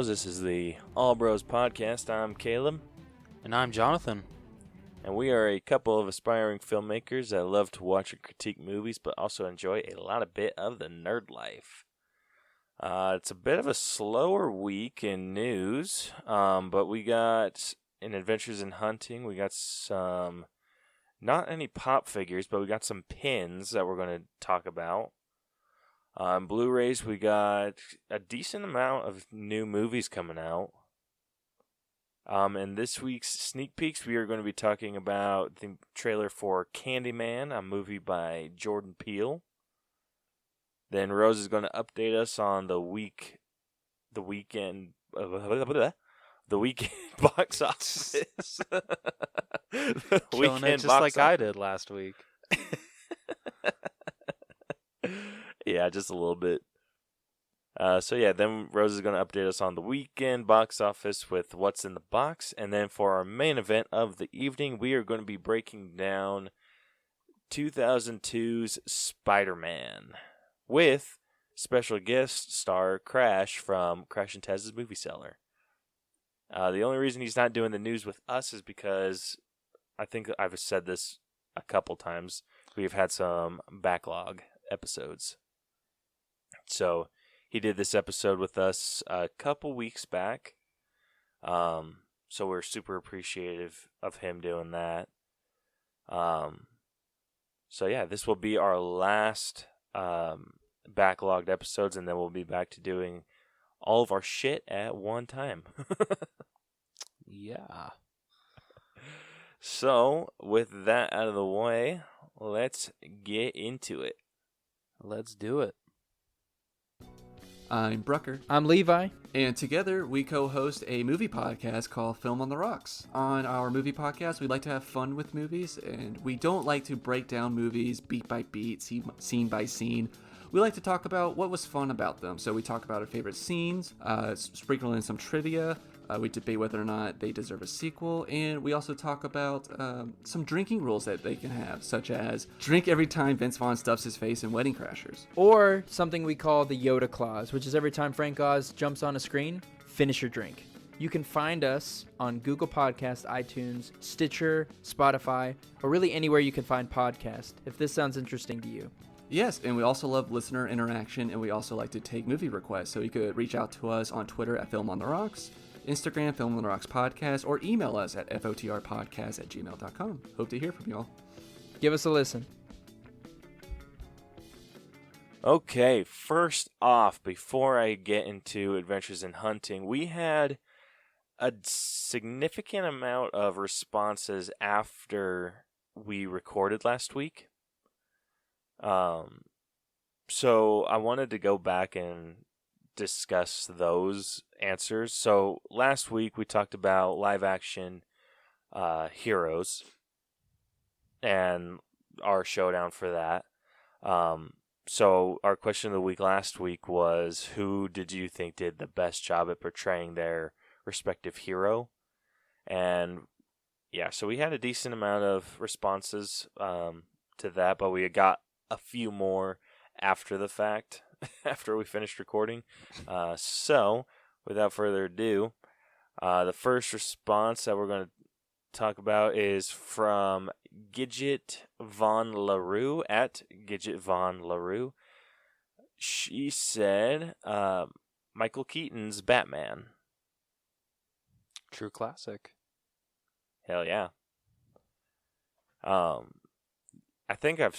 Bros. This is the All Bros Podcast. I'm Caleb. And I'm Jonathan. And we are a couple of aspiring filmmakers that love to watch and critique movies, but also enjoy a bit of the nerd life. It's a bit of a slower week in news, but we got in Adventures in Hunting, we got some, not any pop figures, but we got some pins that we're going to talk about. Blu-Rays, we got a decent amount of new movies coming out. And this week's sneak peeks, we are going to be talking about the trailer for Candyman, a movie by Jordan Peele. Then Rose is going to update us on the weekend box office. Killing it just like I did last week. Yeah, just a little bit. Then Rose is going to update us on the weekend box office with what's in the box. And then for our main event of the evening, we are going to be breaking down 2002's Spider-Man with special guest star Crash from Crash and Taz's movie Cellar. The only reason he's not doing the news with us is because I think I've said this a couple times. We've had some backlog episodes. So he did this episode with us a couple weeks back. So we're super appreciative of him doing that. This will be our last backlogged episodes, and then we'll be back to doing all of our shit at one time. Yeah. So, with that out of the way, let's get into it. Let's do it. I'm Brucker. I'm Levi. And together we co-host a movie podcast called Film on the Rocks. On our movie podcast, we like to have fun with movies, and we don't like to break down movies beat by beat, scene by scene. We like to talk about what was fun about them. So we talk about our favorite scenes, sprinkle in some trivia, we debate whether or not they deserve a sequel, and we also talk about some drinking rules that they can have, such as drink every time Vince Vaughn stuffs his face in Wedding Crashers. Or something we call the Yoda clause, which is every time Frank Oz jumps on a screen, finish your drink. You can find us on Google Podcasts, iTunes, Stitcher, Spotify, or really anywhere you can find podcasts, if this sounds interesting to you. Yes, and we also love listener interaction, and we also like to take movie requests, so you could reach out to us on Twitter at Film on the Rocks, Instagram, Film on the Rocks Podcast, or email us at fotrpodcast@gmail.com. Hope to hear from y'all. Give us a listen. Okay, first off, before I get into Adventures in Hunting, we had a significant amount of responses after we recorded last week. So I wanted to go back and discuss those answers. So last week we talked about live action heroes and our showdown for that. So our question of the week last week was, who did you think did the best job at portraying their respective hero? And yeah, so we had a decent amount of responses to that, but we got a few more after the fact, after we finished recording. So, without further ado, the first response that we're going to talk about is from Gidget Von LaRue, at Gidget Von LaRue. She said, Michael Keaton's Batman. True classic. Hell yeah. I think I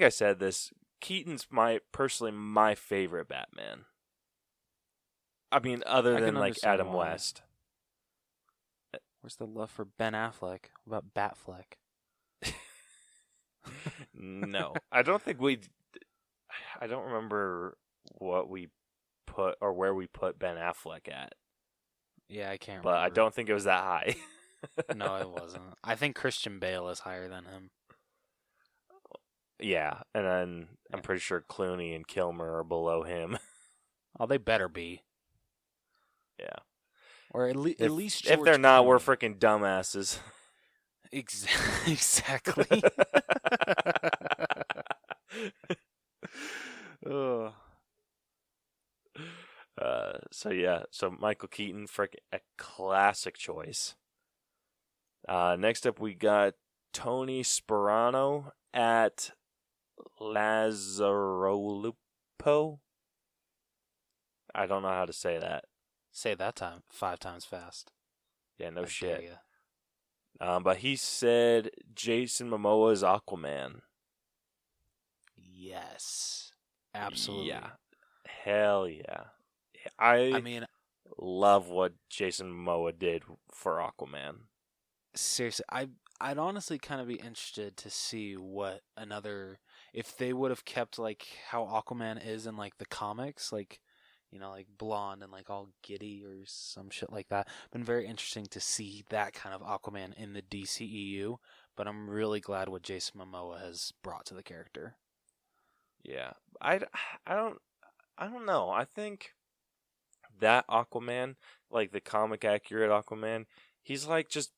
said this. Keaton's personally my favorite Batman. I mean, other than like Adam West. Where's the love for Ben Affleck? What about Batfleck? No, I don't think I don't remember what we put or where we put Ben Affleck at. Yeah, I can't. But remember. I don't think it was that high. No, it wasn't. I think Christian Bale is higher than him. Yeah, and then I'm pretty sure Clooney and Kilmer are below him. Oh, they better be. Yeah. Or at least George if they're not, Clooney. we're freaking dumbasses. Exactly. So Michael Keaton, freaking a classic choice. Next up, we got Tony Sperano at Lazzarolupo. I don't know how to say that. Say that 5 times fast. Yeah, no I dare shit. ya. But he said Jason Momoa is Aquaman. Yes. Absolutely. Yeah. Hell yeah. I mean, love what Jason Momoa did for Aquaman. seriously, I'd honestly kind of be interested to see what if they would have kept like how Aquaman is in like the comics, like, you know, like blonde and like all giddy or some shit like that. Been very interesting to see that kind of Aquaman in the DCEU, but I'm really glad what Jason Momoa has brought to the character. Yeah. I don't know. I think that Aquaman, like the comic accurate Aquaman, he's like just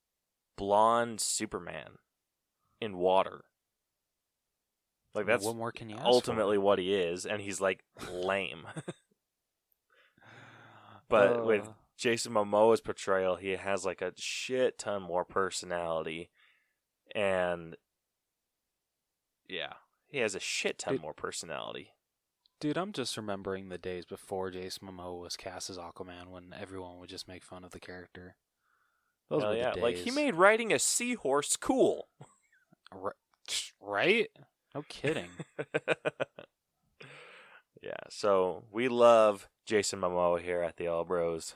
blonde Superman in water. Like that's what more can you ask ultimately for? what he is, and he's like lame. But with Jason Momoa's portrayal, he has like a shit ton more personality, and yeah, he has a shit ton more personality. Dude, I'm just remembering the days before Jason Momoa was cast as Aquaman when everyone would just make fun of the character. Those Hell were the yeah, days. like he made riding a seahorse cool. Right? No kidding. Yeah, so we love Jason Momoa here at the All Bros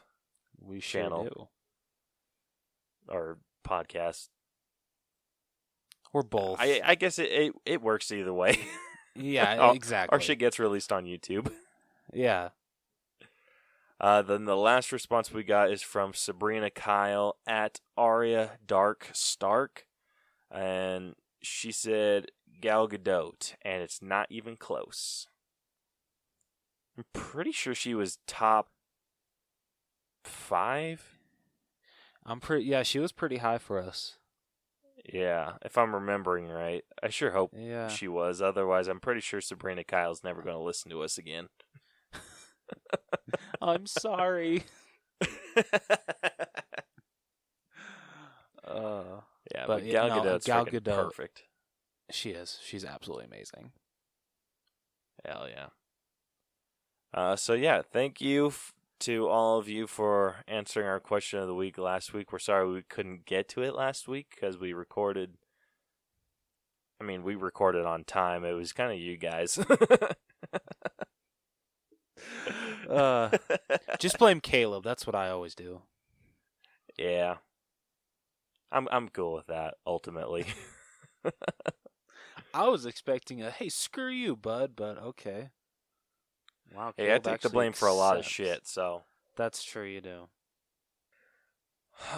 We sure channel do. or podcast. Or both. I guess it works either way. Yeah, exactly. Our shit gets released on YouTube. Yeah. Then the last response we got is from Sabrina Kyle at Arya Dark Stark, and she said Gal Gadot, and it's not even close. I'm pretty sure she was top 5. Yeah, she was pretty high for us. Yeah, if I'm remembering right. I sure hope Yeah. she was. Otherwise, I'm pretty sure Sabrina Kyle's never going to listen to us again. I'm sorry. Yeah, But but Gal no, Gadot's Gal freaking Gadot- perfect. She is. She's absolutely amazing. Hell yeah. So yeah, thank you to all of you for answering our question of the week last week. We're sorry we couldn't get to it last week because we recorded on time. It was kind of you guys. Just blame Caleb. That's what I always do. Yeah. I'm cool with that, ultimately. I was expecting hey, screw you, bud, but okay. Wow, Hey, I Caleb take the actually blame for a lot of accepts. shit, so. That's true, you do.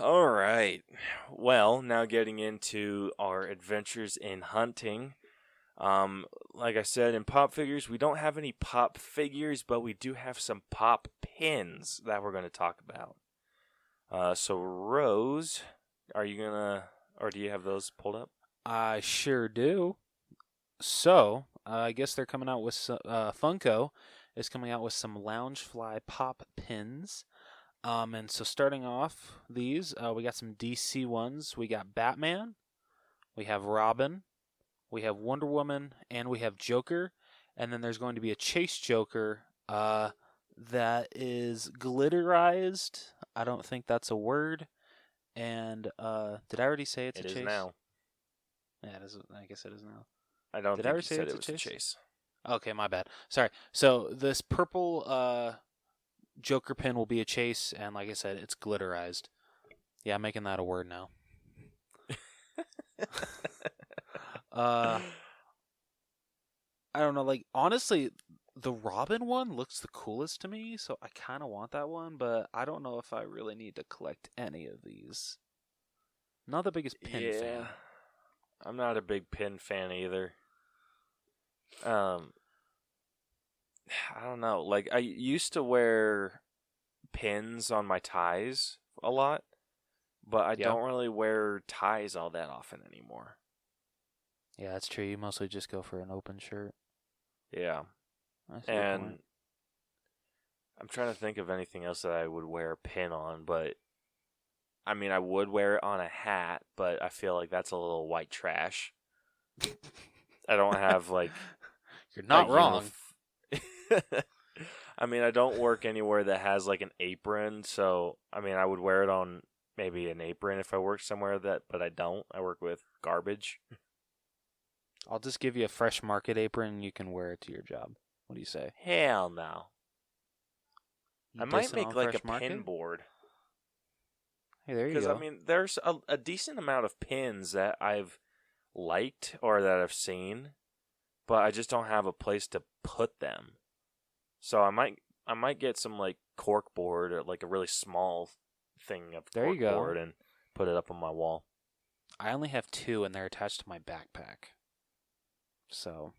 All right. Well, now getting into our adventures in hunting. Like I said, in pop figures, we don't have any pop figures, but we do have some pop pins that we're going to talk about. So Rose, are you gonna, or do you have those pulled up? I sure do. So, I guess they're coming out with Funko is coming out with some Loungefly pop pins. And so starting off these, we got some DC ones. We got Batman, we have Robin, we have Wonder Woman, and we have Joker. And then there's going to be a Chase Joker that is glitterized. I don't think that's a word. And did I already say it's a Chase? It is now. Yeah, it is. I guess it is now. I don't Did I think already you say said it's it a was a Chase? chase. Okay, my bad. Sorry. So this purple Joker pin will be a Chase, and like I said, it's glitterized. Yeah, I'm making that a word now. I don't know. Like honestly, the Robin one looks the coolest to me, so I kind of want that one. But I don't know if I really need to collect any of these. Not the biggest pin fan. I'm not a big pin fan either. I don't know. Like I used to wear pins on my ties a lot, but I don't really wear ties all that often anymore. Yeah, that's true. You mostly just go for an open shirt. Yeah. I see your point. And I'm trying to think of anything else that I would wear a pin on, but I mean, I would wear it on a hat, but I feel like that's a little white trash. I don't have like. You're not wrong. I mean, I don't work anywhere that has like an apron, so I mean, I would wear it on maybe an apron if I work somewhere but I don't. I work with garbage. I'll just give you a Fresh Market apron and you can wear it to your job. What do you say? Hell no. You I might dissing make on like Fresh a Market? pin board. Hey, there you Because, go. I mean, there's a decent amount of pins that I've liked or that I've seen, but I just don't have a place to put them. So I might get some like cork board or like a really small thing of There you cork go. board and put it up on my wall. I only have 2, and they're attached to my backpack. So,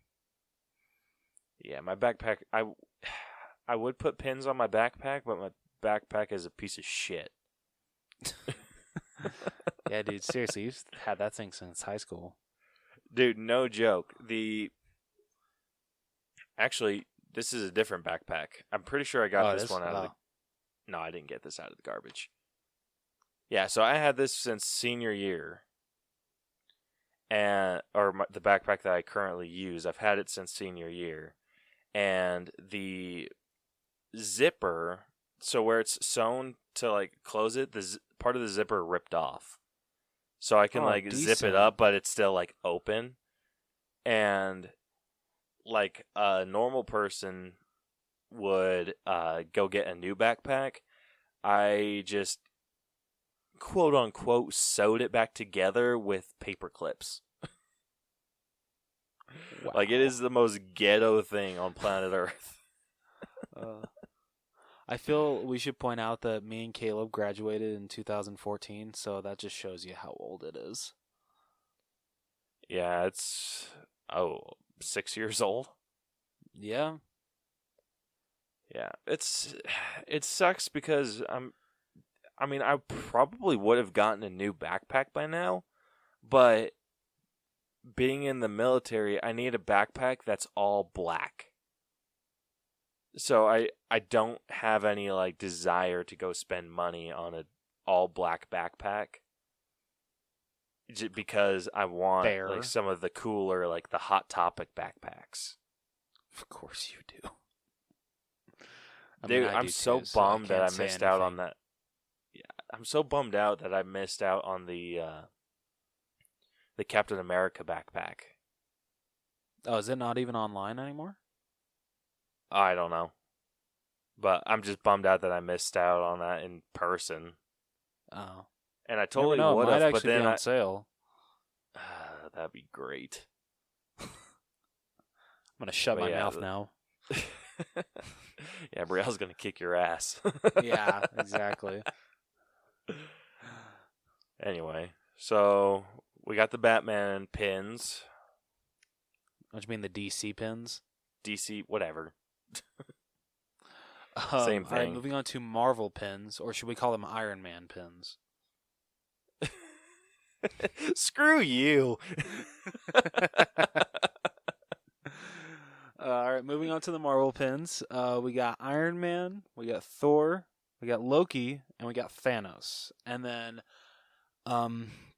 Yeah, my backpack, I would put pins on my backpack, but my backpack is a piece of shit. yeah, dude, seriously, you've had that thing since high school. Dude, no joke. Actually, this is a different backpack. I'm pretty sure I got this one out of the... No, I didn't get this out of the garbage. Yeah, so I had this since senior year. The backpack that I currently use, I've had it since senior year. And the zipper, so where it's sewn to like close it, part of the zipper ripped off. So I can zip it up, but it's still like open. And like a normal person would go get a new backpack. I just quote unquote sewed it back together with paper clips. Wow. Like, it is the most ghetto thing on planet Earth. I feel we should point out that me and Caleb graduated in 2014, so that just shows you how old it is. Yeah, it's 6 years old. Yeah. Yeah, it sucks because I probably would have gotten a new backpack by now, but being in the military, I need a backpack that's all black. So I don't have any like desire to go spend money on an all black backpack. Because I want like some of the cooler, like the Hot Topic backpacks. Of course you do. Dude, I'm so bummed that I missed out on that. Yeah, I'm so bummed out that I missed out on the Captain America backpack. Oh, is it not even online anymore? I don't know. But I'm just bummed out that I missed out on that in person. Oh. And I totally would have, but then be on sale. That'd be great. I'm gonna shut my mouth now. Yeah, Brielle's gonna kick your ass. Yeah, exactly. Anyway, so we got the Batman pins. What do you mean, the DC pins? DC, whatever. Same thing. All right, moving on to Marvel pins, or should we call them Iron Man pins? Screw you. All right, moving on to the Marvel pins. We got Iron Man, we got Thor, we got Loki, and we got Thanos. And then,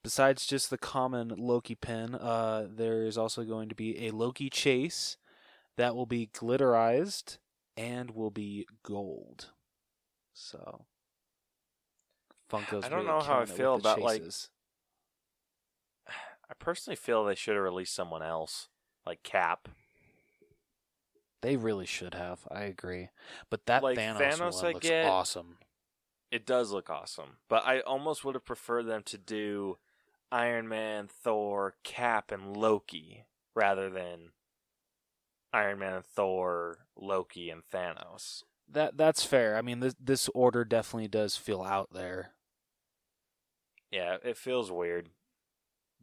besides just the common Loki pin, there is also going to be a Loki chase that will be glitterized and will be gold. So, Funko's I don't really know how I killing it feel with the about chases. I personally feel they should have released someone else, like Cap. They really should have. I agree. But that Like, Thanos one looks awesome. It does look awesome. But I almost would have preferred them to do Iron Man, Thor, Cap, and Loki rather than Iron Man, Thor, Loki, and Thanos. That's fair. I mean, this order definitely does feel out there. Yeah, it feels weird.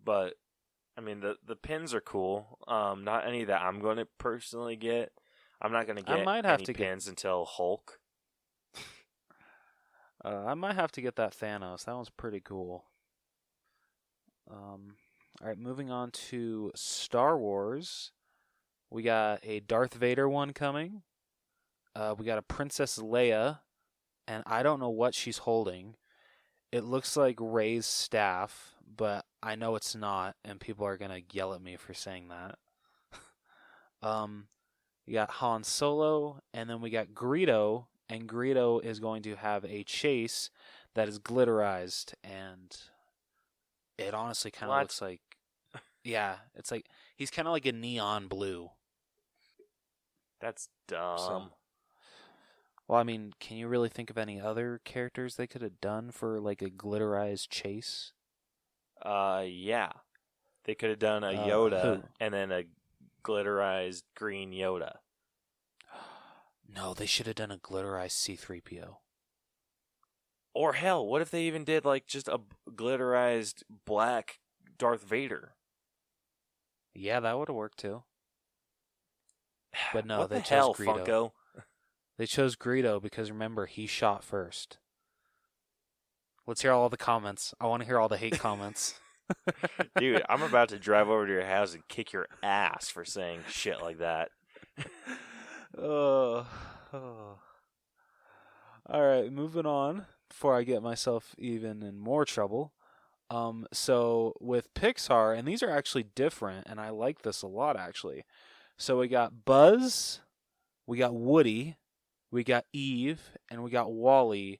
But, I mean, the pins are cool. Not any that I'm going to personally get. I'm not going to get any pins until Hulk. I might have to get that Thanos. That one's pretty cool. All right, moving on to Star Wars. We got a Darth Vader one coming. We got a Princess Leia, and I don't know what she's holding. It looks like Rey's staff, but I know it's not, and people are gonna yell at me for saying that. We got Han Solo, and then we got Greedo, and Greedo is going to have a chase that is glitterized, and it honestly kind of looks like, yeah, it's like he's kind of like a neon blue. That's dumb. So, well, I mean, can you really think of any other characters they could have done for like a glitterized chase? Yeah. They could have done a Yoda who? and then a glitterized green Yoda. No, they should have done a glitterized C-3PO. Or hell, what if they even did like just a glitterized black Darth Vader? Yeah, that would have worked too. But no, what they the chose hell, Greedo. Funko? They chose Greedo because remember, he shot first. Let's hear all the comments. I want to hear all the hate comments. Dude, I'm about to drive over to your house and kick your ass for saying shit like that. Oh. All right, moving on before I get myself even in more trouble. So with Pixar, and these are actually different, and I like this a lot actually. So we got Buzz, we got Woody, we got Eve, and we got Wall-E.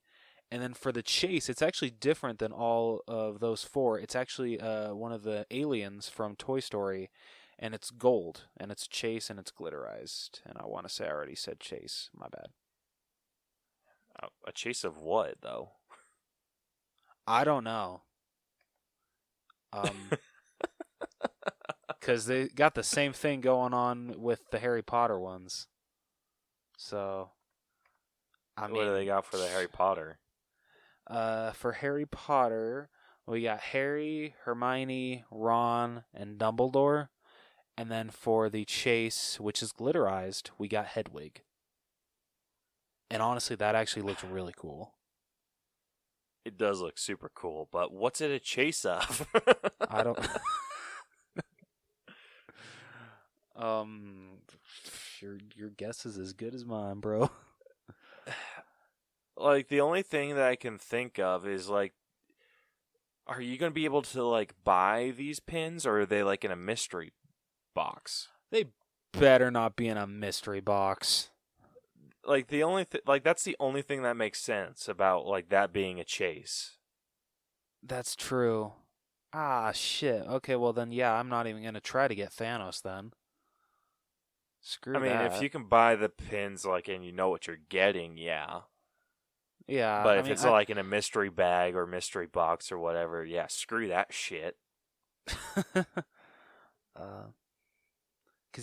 And then for the chase, it's actually different than all of those four. It's actually one of the aliens from Toy Story, and it's gold, and it's chase, and it's glitterized. And I want to say I already said chase. My bad. A chase of what, though? I don't know. Because they got the same thing going on with the Harry Potter ones. So, I mean, what do they got for the Harry Potter? For Harry Potter, we got Harry, Hermione, Ron, and Dumbledore. And then for the chase, which is glitterized, we got Hedwig. And honestly, that actually looks really cool. It does look super cool, but what's it a chase of? I don't... your guess is as good as mine, bro. Like, the only thing that I can think of is, like, are you going to be able to, like, buy these pins, or are they, like, in a mystery box? They better not be in a mystery box. Like, the only that's the only thing that makes sense about, like, that being a chase. That's true. Ah, shit. Okay, well then, yeah, I'm not even going to try to get Thanos then. Screw that. I mean, if you can buy the pins, like, and you know what you're getting, yeah. Yeah. But if it's, like, in a mystery bag or mystery box or whatever, yeah, screw that shit. Because,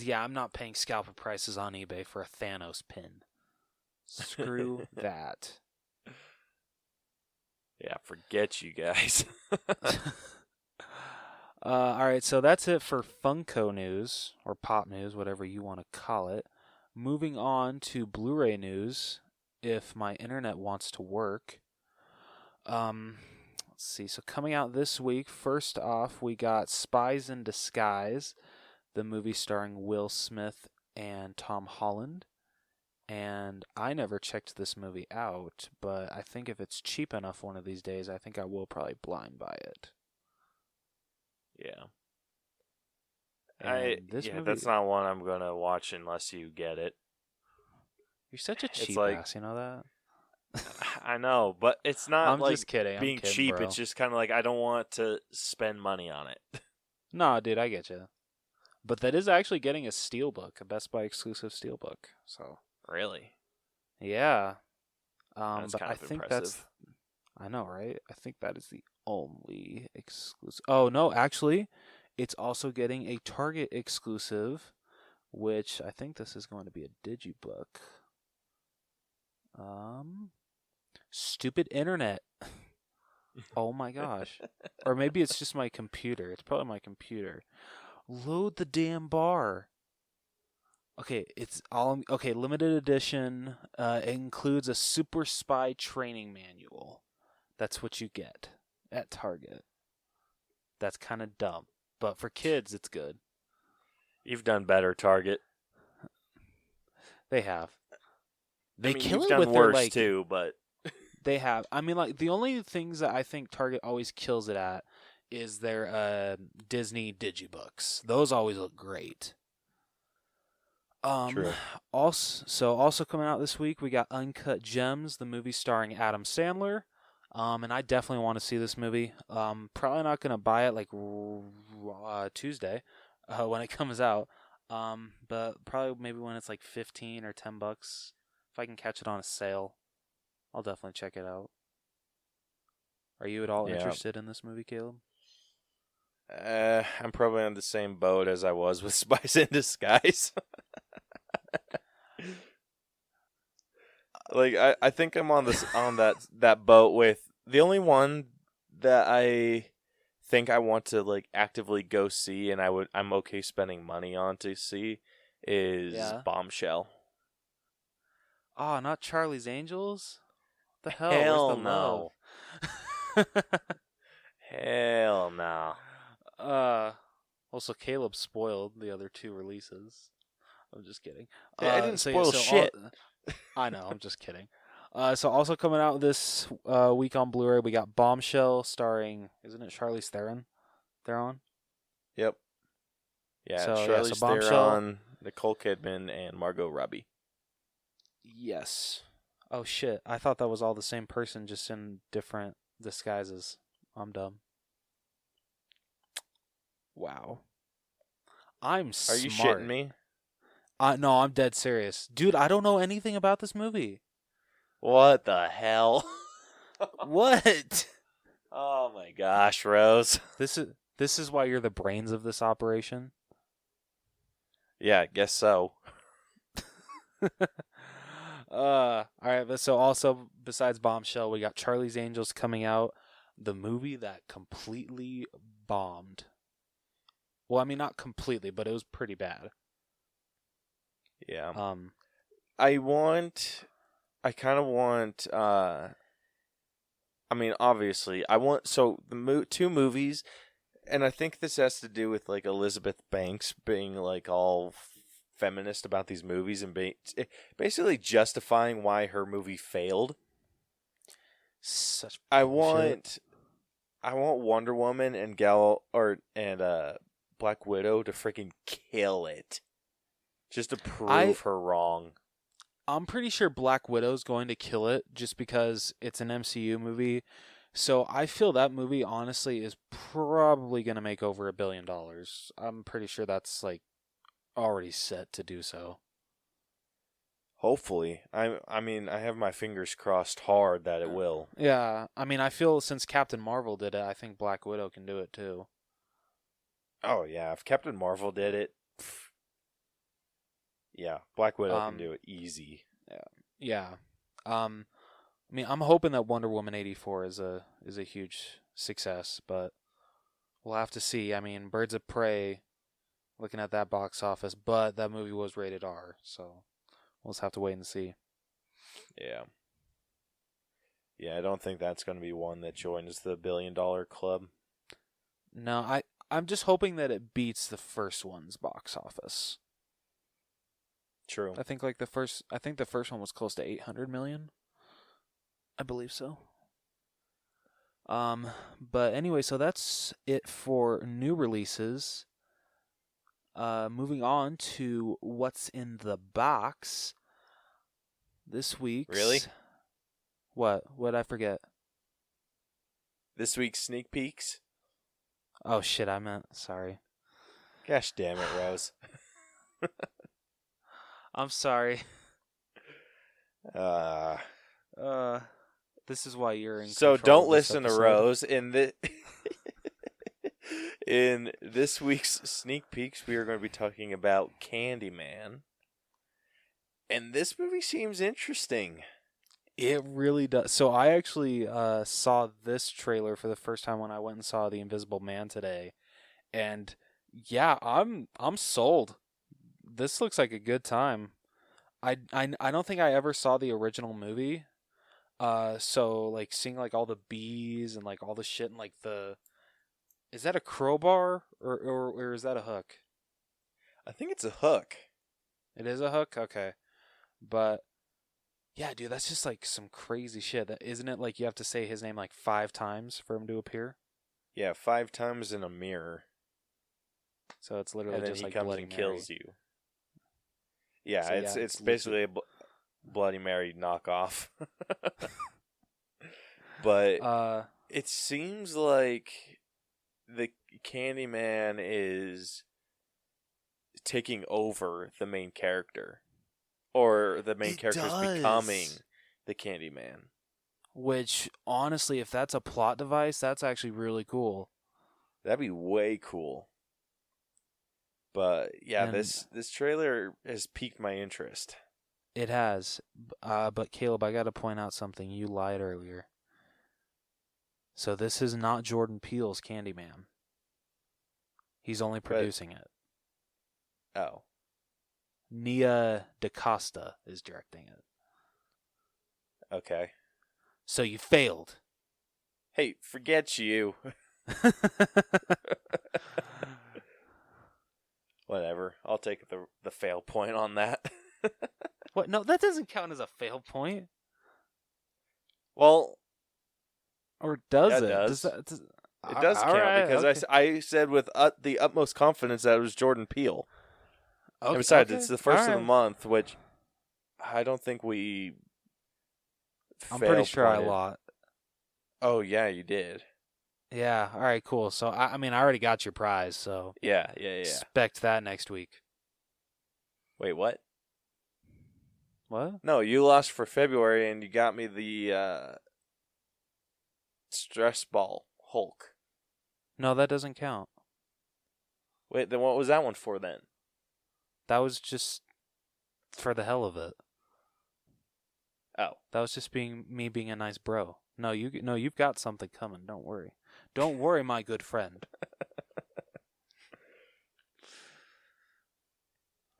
yeah, I'm not paying scalper prices on eBay for a Thanos pin. Screw that. Yeah, forget you guys. All right, so that's it for Funko news, or pop news, whatever you want to call it. Moving on to Blu-ray news, if my internet wants to work. Let's see, so coming out this week, first off, we got Spies in Disguise, the movie starring Will Smith and Tom Holland. And I never checked this movie out, but I think if it's cheap enough one of these days, I think I will probably blind buy it. Yeah. Movie, that's not one I'm going to watch unless you get it. You're such a cheap like, ass, you know that? I know, but it's not I'm like just kidding. being I'm kidding, cheap. bro. It's just kind of like I don't want to spend money on it. No, dude, I get you. But that is actually getting a steelbook, a Best Buy exclusive steelbook. So Really? yeah, That's but kind I of think impressive. I know, right? I think that is the only exclusive. Oh no, actually, it's also getting a Target exclusive, which I think this is going to be a digibook. Stupid internet. Oh my gosh. Or maybe it's just my computer. It's probably my computer. Load the damn bar. Okay, it's all okay. Limited edition. It includes a super spy training manual. That's what you get at Target. That's kind of dumb, but for kids, it's good. You've done better, Target. They have. They kill you've it done with their worse like. too, but They have. I mean, like the only things that I think Target always kills it at is their Disney digibooks. Those always look great. True. Also coming out this week, we got Uncut Gems, the movie starring Adam Sandler. And I definitely want to see this movie. Probably not gonna buy it like Tuesday, when it comes out. But probably maybe when it's like $15 or $10, if I can catch it on a sale, I'll definitely check it out. Are you at all interested in this movie, Caleb? I'm probably on the same boat as I was with Spies in Disguise. Like I think I'm on that boat with the only one that I think I want to like actively go see and I'm okay spending money on to see is Bombshell. Oh, not Charlie's Angels? What the hell? Hell Where's the no. love? Hell no. Also Caleb spoiled the other two releases. I'm just kidding. I didn't spoil shit. I know, I'm just kidding. So also coming out this week on Blu-ray, we got Bombshell starring, isn't it Charlize Theron? Yep. Yeah, So Charlize Bombshell. Theron, Nicole Kidman, and Margot Robbie. Yes. Oh shit, I thought that was all the same person, just in different disguises. I'm dumb. Wow. I'm smart. Are you shitting me? No, I'm dead serious. Dude, I don't know anything about this movie. What the hell? What? Oh my gosh, Rose. This is why you're the brains of this operation? Yeah, I guess so. All right, but so also besides Bombshell, we got Charlie's Angels coming out, the movie that completely bombed. Well, I mean not completely, but it was pretty bad. Yeah. I kind of want I mean, obviously, I want the two movies, and I think this has to do with like Elizabeth Banks being like all feminist about these movies and basically justifying why her movie failed. Such I bullshit. want Wonder Woman and Black Widow to freaking kill it, just to prove her wrong. I'm pretty sure Black Widow's going to kill it just because it's an MCU movie. So I feel that movie honestly is probably going to make over $1 billion. I'm pretty sure that's like already set to do so. Hopefully. I mean, I have my fingers crossed hard that it will. Yeah, I mean, I feel since Captain Marvel did it, I think Black Widow can do it too. Oh yeah, if Captain Marvel did it, yeah, Black Widow can do it easy. Yeah. I mean, I'm hoping that Wonder Woman 84 is a huge success, but we'll have to see. I mean, Birds of Prey, looking at that box office, but that movie was rated R, so we'll just have to wait and see. Yeah. Yeah, I don't think that's going to be one that joins the $1 billion club. No, I'm just hoping that it beats the first one's box office. True. I think the first one was close to 800 million. I believe so. But anyway, so that's it for new releases. Moving on to what's in the box this week. Really? What? What'd I forget? This week's sneak peeks? Oh shit, I meant sorry. Gosh damn it, Rose. I'm sorry. This is why you're in So control don't of this listen to episode. Rose. In this week's sneak peeks, we are going to be talking about Candyman. And this movie seems interesting. It really does. So I actually saw this trailer for the first time when I went and saw The Invisible Man today, and yeah, I'm sold. This looks like a good time. I don't think I ever saw the original movie. So like seeing like all the bees and like all the shit and like is that a crowbar or is that a hook? I think it's a hook. It is a hook? Okay. But Yeah, dude, that's just like some crazy shit. Isn't it like you have to say his name like 5 times for him to appear? Yeah, 5 times in a mirror. So it's literally And then just he like comes Bloody and Mary. kills you. Yeah, So, it's it's basically a Bloody Mary knockoff. But it seems like the Candyman is taking over the main character. Or the main character is becoming the Candyman. Which, honestly, if that's a plot device, that's actually really cool. That'd be way cool. But yeah, And this trailer has piqued my interest. It has. But Caleb, I got to point out something. You lied earlier. So this is not Jordan Peele's Candyman. He's only producing it. Oh. Nia DaCosta is directing it. Okay. So you failed. Hey, forget you. Whatever. I'll take the fail point on that. What? No, that doesn't count as a fail point. Well, or does yeah, it? it does. It does count because okay. I said with the utmost confidence that it was Jordan Peele. Okay, And besides, okay. it's the first of the All month, which I don't think we. I'm pretty sure I fail-pointed. lost. Oh yeah, you did. Yeah. All right. Cool. So I mean, I already got your prize. So Yeah. expect that next week. Wait, what? What? No, you lost for February, and you got me the stress ball Hulk. No, that doesn't count. Wait, then what was that one for then? That was just for the hell of it. Oh, That was just me being a nice bro. No, you've got something coming. Don't worry. Don't worry, my good friend.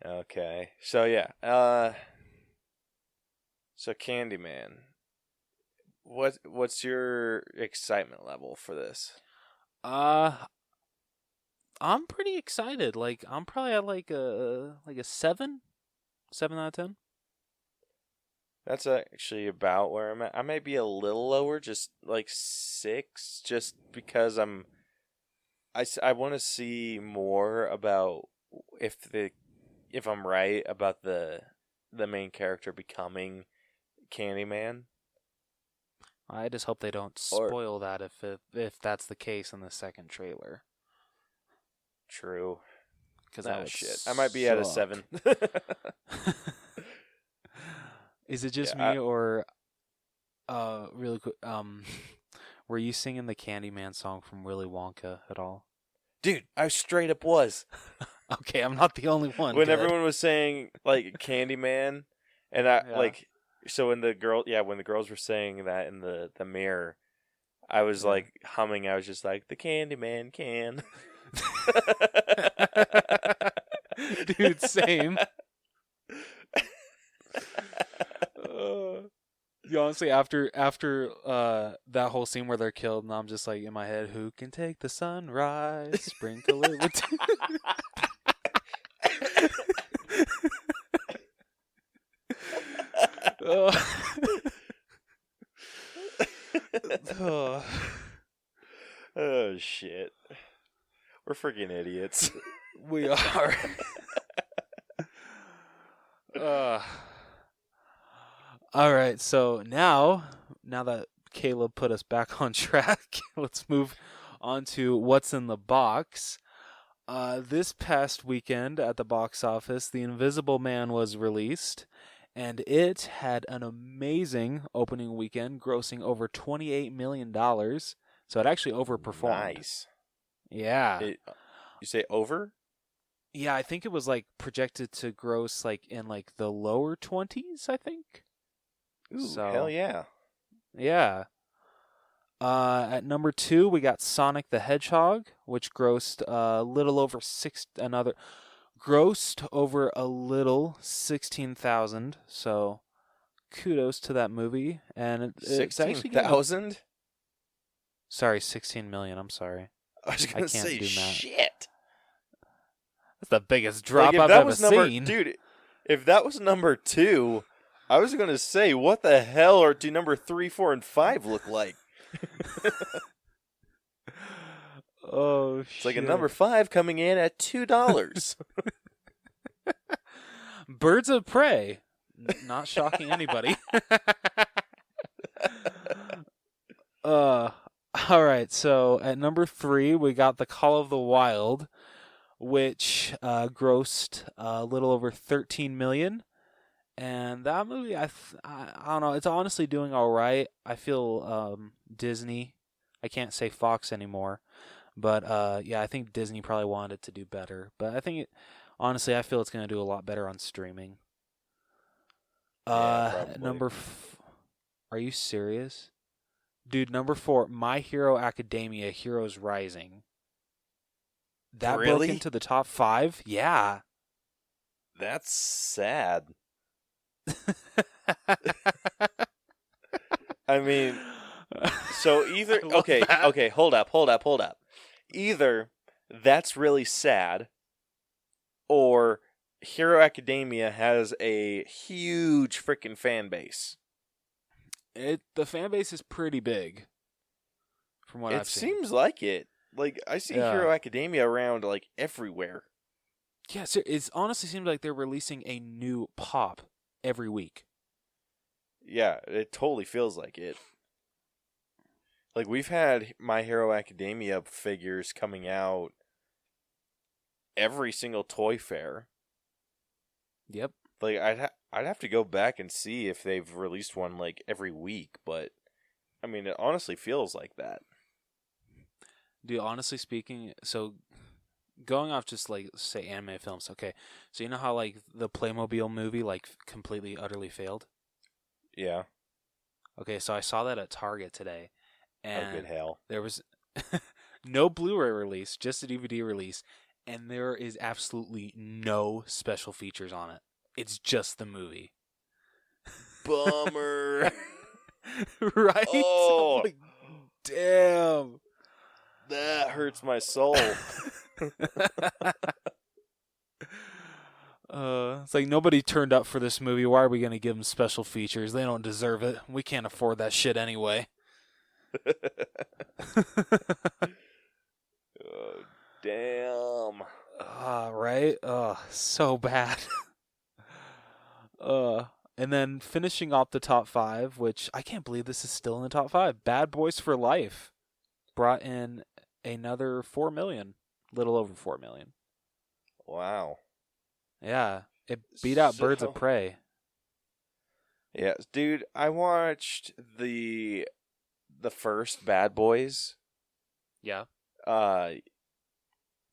okay. So yeah, so Candyman. What's your excitement level for this? I'm pretty excited. Like I'm probably at like a 7 out of 10. That's actually about where I'm at. I may be a little lower, just like 6, just because I want to see more about if I'm right about the main character becoming Candyman. I just hope they don't spoil that if that's the case in the second trailer. True. Because that shit. I might be at a 7. Is it just me or really quick? Were you singing the Candyman song from Willy Wonka at all? Dude, I straight up was. Okay, I'm not the only one. When everyone was saying like Candyman, and I Yeah. like, so when the girls were saying that in the mirror, I was like humming. I was just like, the Candyman can. Dude, same. Honestly, after that whole scene where they're killed, and I'm just like in my head, who can take the sunrise, sprinkle it with. Oh shit, we're freaking idiots. We are. All right, so now that Caleb put us back on track, let's move on to what's in the box. This past weekend at the box office, The Invisible Man was released, and it had an amazing opening weekend, grossing over $28 million. So it actually overperformed. Nice. Yeah. You say over? Yeah, I think it was like projected to gross like in like the lower 20s, I think. Ooh, hell yeah. Yeah. At number 2, we got Sonic the Hedgehog, which grossed a little over 16,000. So kudos to that movie. And it's actually 16,000? Sorry, 16 million. I'm sorry. I was going to say do math. shit. That's the biggest drop I've ever seen. Dude, if that was number 2, I was going to say, what the hell do number 3, 4, and 5 look like? Oh, it's like a number 5 coming in at $2. Birds of Prey. Not shocking anybody. All right, so at number 3, we got The Call of the Wild, which grossed a little over $13 million. And that movie, I don't know, it's honestly doing all right. I feel Disney, I can't say Fox anymore, but yeah, I think Disney probably wanted it to do better. But I think, honestly, I feel it's going to do a lot better on streaming. Probably. Are you serious? Dude, number 4, My Hero Academia, Heroes Rising. That Really? broke into the top 5? Yeah. That's sad. I mean, so either okay, hold up. Either that's really sad, or Hero Academia has a huge freaking fan base. The fan base is pretty big, from what I've seen. It seems like it. Like, I see Hero Academia around, like, everywhere. Yeah, so it honestly seems like they're releasing a new pop every week. Yeah, it totally feels like it. Like, we've had My Hero Academia figures coming out every single toy fair. Yep. Like, I'd have to go back and see if they've released one, like, every week, but, I mean, it honestly feels like that. Dude, honestly speaking, so going off just, like, say, anime films, okay, so you know how, like, the Playmobil movie, like, completely, utterly failed? Yeah. Okay, so I saw that at Target today, and good hell. there was no Blu-ray release, just a DVD release, and there is absolutely no special features on it. It's just the movie. Bummer. Right? Oh. I'm like, damn. That hurts my soul. It's like nobody turned up for this movie. Why are we going to give them special features? They don't deserve it. We can't afford that shit anyway. Oh, damn. Right? So bad. And then finishing off the top 5, which I can't believe this is still in the top 5. Bad Boys for Life brought in another $4 million, little over $4 million. Wow. Yeah, it beat out Birds of Prey. Yeah, dude, I watched the first Bad Boys. Yeah.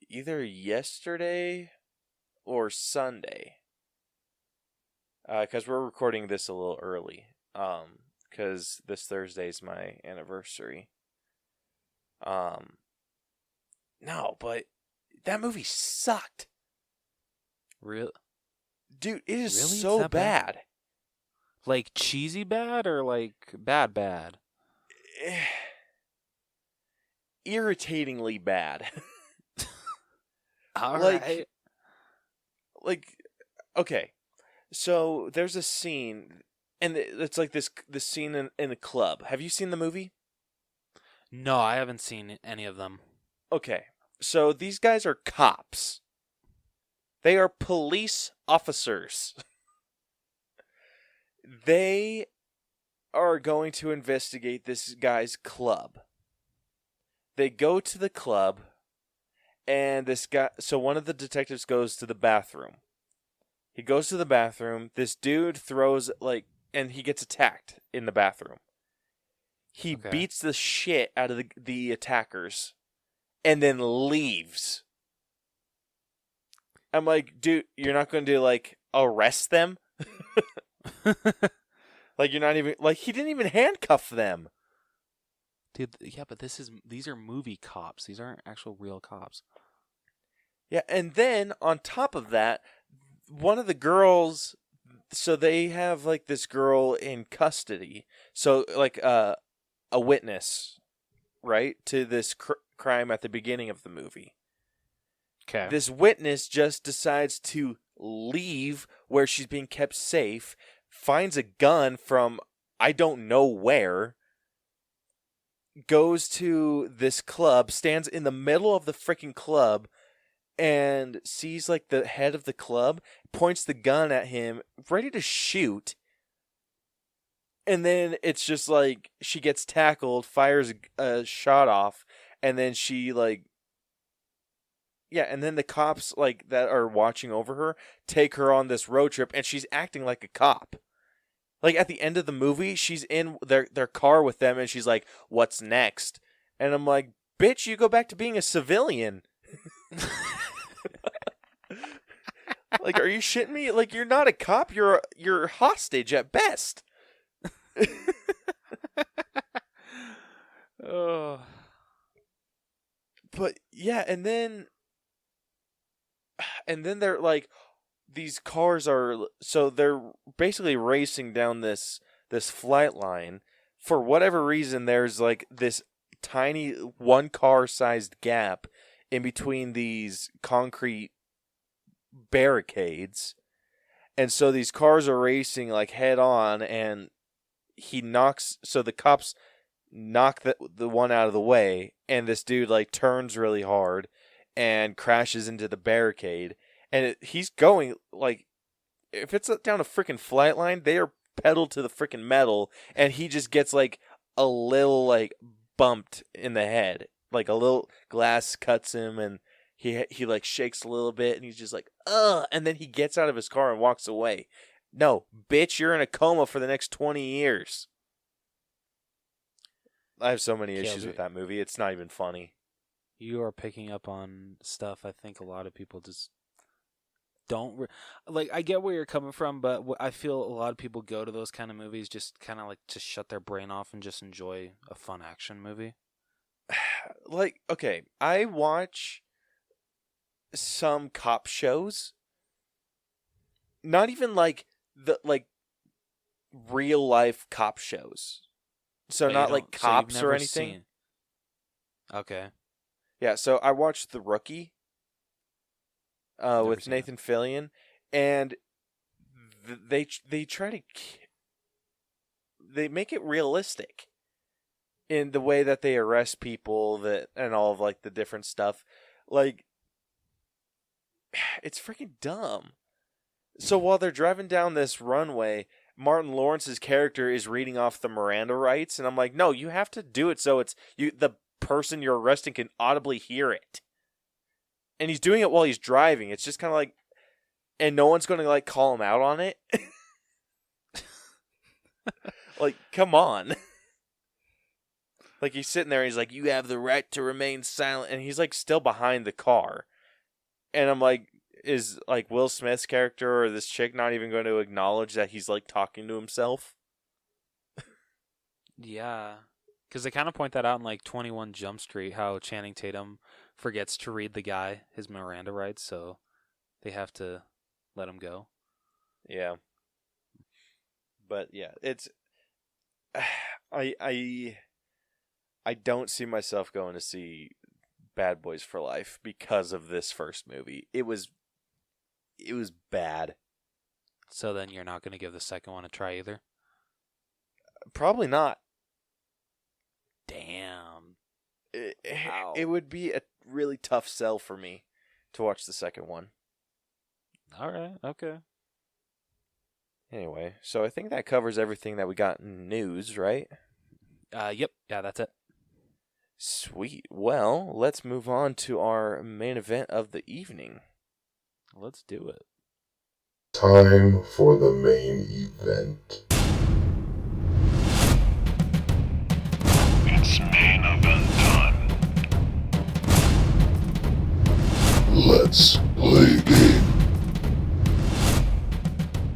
Either yesterday or Sunday. Because we're recording this a little early. Because this Thursday is my anniversary. No, but that movie sucked. Real, dude, it is really? so bad. Like cheesy bad or like bad? Irritatingly bad. All right. Like, okay. So there's a scene, and it's like this scene in a club. Have you seen the movie? No, I haven't seen any of them. Okay, so these guys are cops. They are police officers. They are going to investigate this guy's club. They go to the club, and so one of the detectives goes to the bathroom. He goes to the bathroom. This dude throws, and he gets attacked in the bathroom. He beats the shit out of the attackers and then leaves. I'm like, dude, you're not going to, arrest them? You're not even, he didn't even handcuff them. Dude, yeah, but these are movie cops. These aren't actual real cops. Yeah, and then on top of that, one of the girls, so they have this girl in custody, so a witness, right, to this crime at the beginning of the movie. Okay. This witness just decides to leave where she's being kept safe, finds a gun from I don't know where, goes to this club, stands in the middle of the freaking club, and sees like the head of the club, points the gun at him, ready to shoot. And then it's just like she gets tackled, fires a shot off, and then she like, yeah, and then the cops like that are watching over her take her on this road trip, and she's acting like a cop. Like at the end of the movie, she's in their car with them, and she's like, "What's next?" And I'm like, "Bitch, you go back to being a civilian." Like, are you shitting me? Like, you're not a cop. You're a hostage at best. Oh. But yeah, and then they're like, these cars are, so they're basically racing down this flight line. For whatever reason, there's like this tiny one car sized gap in between these concrete barricades, and so these cars are racing like head on, and so the cops knock the one out of the way, and this dude like turns really hard and crashes into the barricade, and he's going like, if it's down a freaking flight line, they are pedal to the freaking metal, and he just gets like a little like bumped in the head, like a little glass cuts him, and he like shakes a little bit, and he's just like, ugh, and then he gets out of his car and walks away. No, bitch, you're in a coma for the next 20 years. I have so many issues with that movie. It's not even funny. You are picking up on stuff I think a lot of people just don't like. I get where you're coming from, but I feel a lot of people go to those kind of movies just kind of like to shut their brain off and just enjoy a fun action movie. Like, okay, I watch some cop shows. Not even like the real life cop shows. So not like cops or anything. Okay. Yeah, so I watched The Rookie with Nathan Fillion, and they try to they make it realistic in the way that they arrest people and all of like the different stuff. Like, it's freaking dumb. So while they're driving down this runway, Martin Lawrence's character is reading off the Miranda rights, and I'm like, no, you have to do it so the person you're arresting can audibly hear it. And he's doing it while he's driving. It's just kind of like, and no one's going to like call him out on it. Like, come on. Like, he's sitting there, and he's like, you have the right to remain silent, and he's like still behind the car. And I'm like, is like Will Smith's character or this chick not even going to acknowledge that he's like talking to himself? Yeah, because they kind of point that out in like 21 Jump Street, how Channing Tatum forgets to read the guy his Miranda rights, so they have to let him go. Yeah, but yeah, it's I don't see myself going to see Bad Boys for Life because of this first movie. It was bad. So then you're not going to give the second one a try either? Probably not. Damn. It would be a really tough sell for me to watch the second one. All right, okay. Anyway, so I think that covers everything that we got in news, right? Yep. Yeah, that's it. Sweet. Well, let's move on to our main event of the evening. Let's do it. Time for the main event. It's main event time. Let's play a game.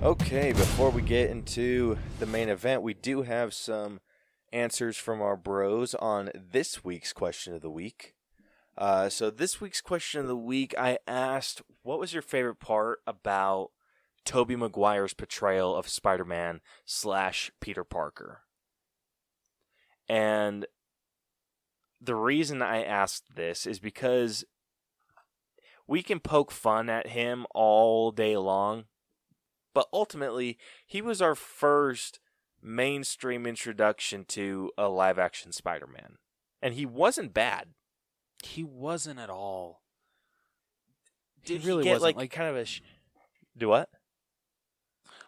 Okay, before we get into the main event, we do have some answers from our bros on this week's question of the week. So this week's question of the week, I asked, what was your favorite part about Tobey Maguire's portrayal of Spider-Man / Peter Parker? And the reason I asked this is because we can poke fun at him all day long, but ultimately, he was our first mainstream introduction to a live-action Spider-Man. And he wasn't bad. He wasn't at all. Did he really he get, wasn't. like kind of a... Do what?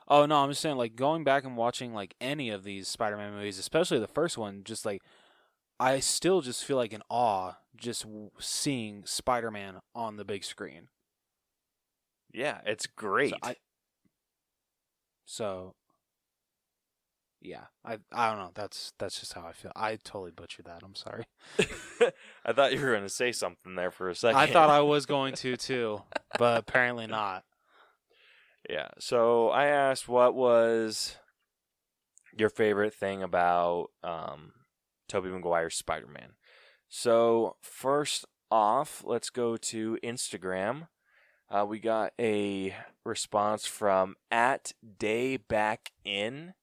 Oh, no, I'm just saying, like, going back and watching, like, any of these Spider-Man movies, especially the first one, just, like, I still just feel like in awe just seeing Spider-Man on the big screen. Yeah, it's great. So yeah, I don't know. That's just how I feel. I totally butchered that. I'm sorry. I thought you were going to say something there for a second. I thought I was going to too, but apparently not. Yeah, so I asked what was your favorite thing about Tobey Maguire's Spider-Man. So first off, let's go to Instagram. We got a response from @daybackin.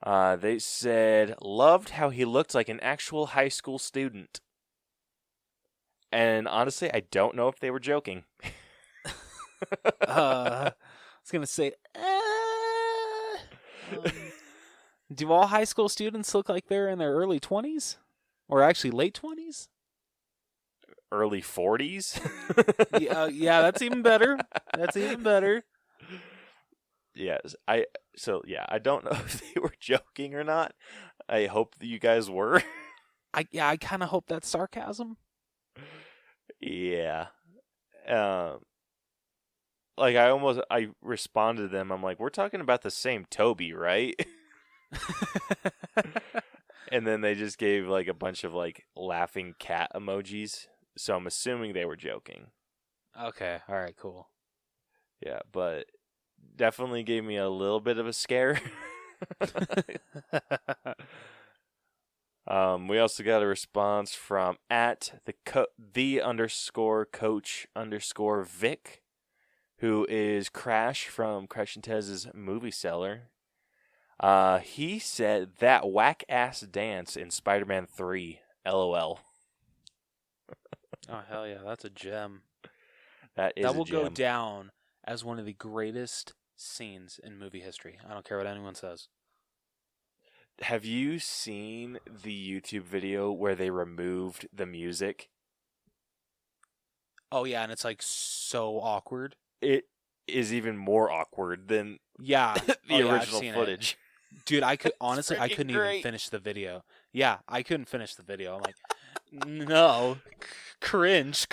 They said, loved how he looked like an actual high school student. And honestly, I don't know if they were joking. I was going to say, do all high school students look like they're in their early 20s? Or actually late 20s? Early 40s? Yeah, that's even better. That's even better. Yes, I don't know if they were joking or not. I hope that you guys were. I kind of hope that's sarcasm. Yeah. Like I responded to them. I'm like, we're talking about the same Toby, right? And then they just gave like a bunch of like laughing cat emojis. So I'm assuming they were joking. Okay, all right, cool. Yeah, but definitely gave me a little bit of a scare. We also got a response from @the_coach_Vic, who is Crash from Crash and Tez's movie Cellar. He said that whack ass dance in Spider-Man 3. LOL. Oh hell yeah, that's a gem. That will a gem. go down as one of the greatest scenes in movie history. I don't care what anyone says. Have you seen the YouTube video where they removed the music? Oh yeah, and it's like so awkward. It is even more awkward than Yeah, the original footage. Dude, I couldn't great. even finish the video. Yeah, I couldn't finish the video. I'm like, no, cringe.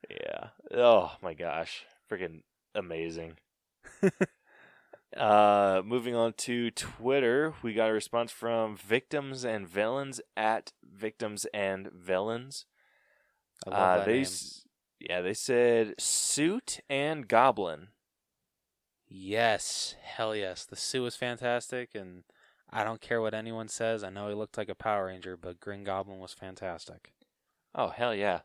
Yeah. Oh my gosh. Freaking amazing. Moving on to Twitter, we got a response from Victims and Villains @VictimsAndVillains. I love that name. They said Suit and Goblin. Yes, hell yes. The suit was fantastic, and I don't care what anyone says. I know he looked like a Power Ranger, but Green Goblin was fantastic. Oh, hell yeah.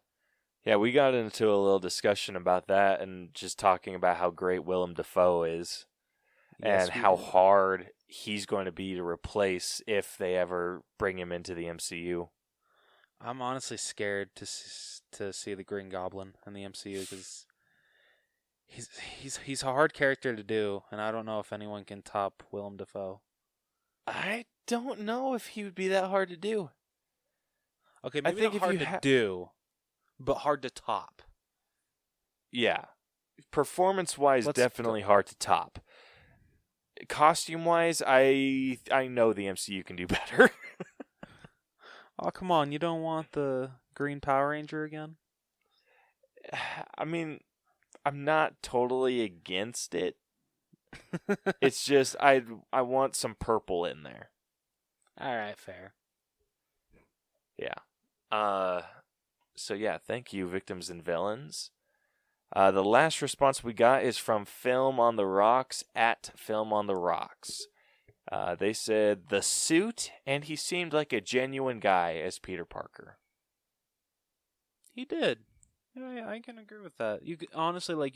Yeah, we got into a little discussion about that and just talking about how great Willem Dafoe is and how hard he's going to be to replace if they ever bring him into the MCU. I'm honestly scared to see the Green Goblin in the MCU because he's a hard character to do, and I don't know if anyone can top Willem Dafoe. I don't know if he would be that hard to do. Okay, maybe not hard to do, but hard to top. Yeah. Performance-wise, definitely hard to top. Costume-wise, I know the MCU can do better. Oh, come on. You don't want the Green Power Ranger again? I mean, I'm not totally against it. It's just I want some purple in there. All right, fair. Yeah. So yeah, thank you, Victims and Villains. The last response we got is from Film on the Rocks @FilmOnTheRocks. They said the suit, and he seemed like a genuine guy as Peter Parker. He did. Yeah, I can agree with that. You honestly,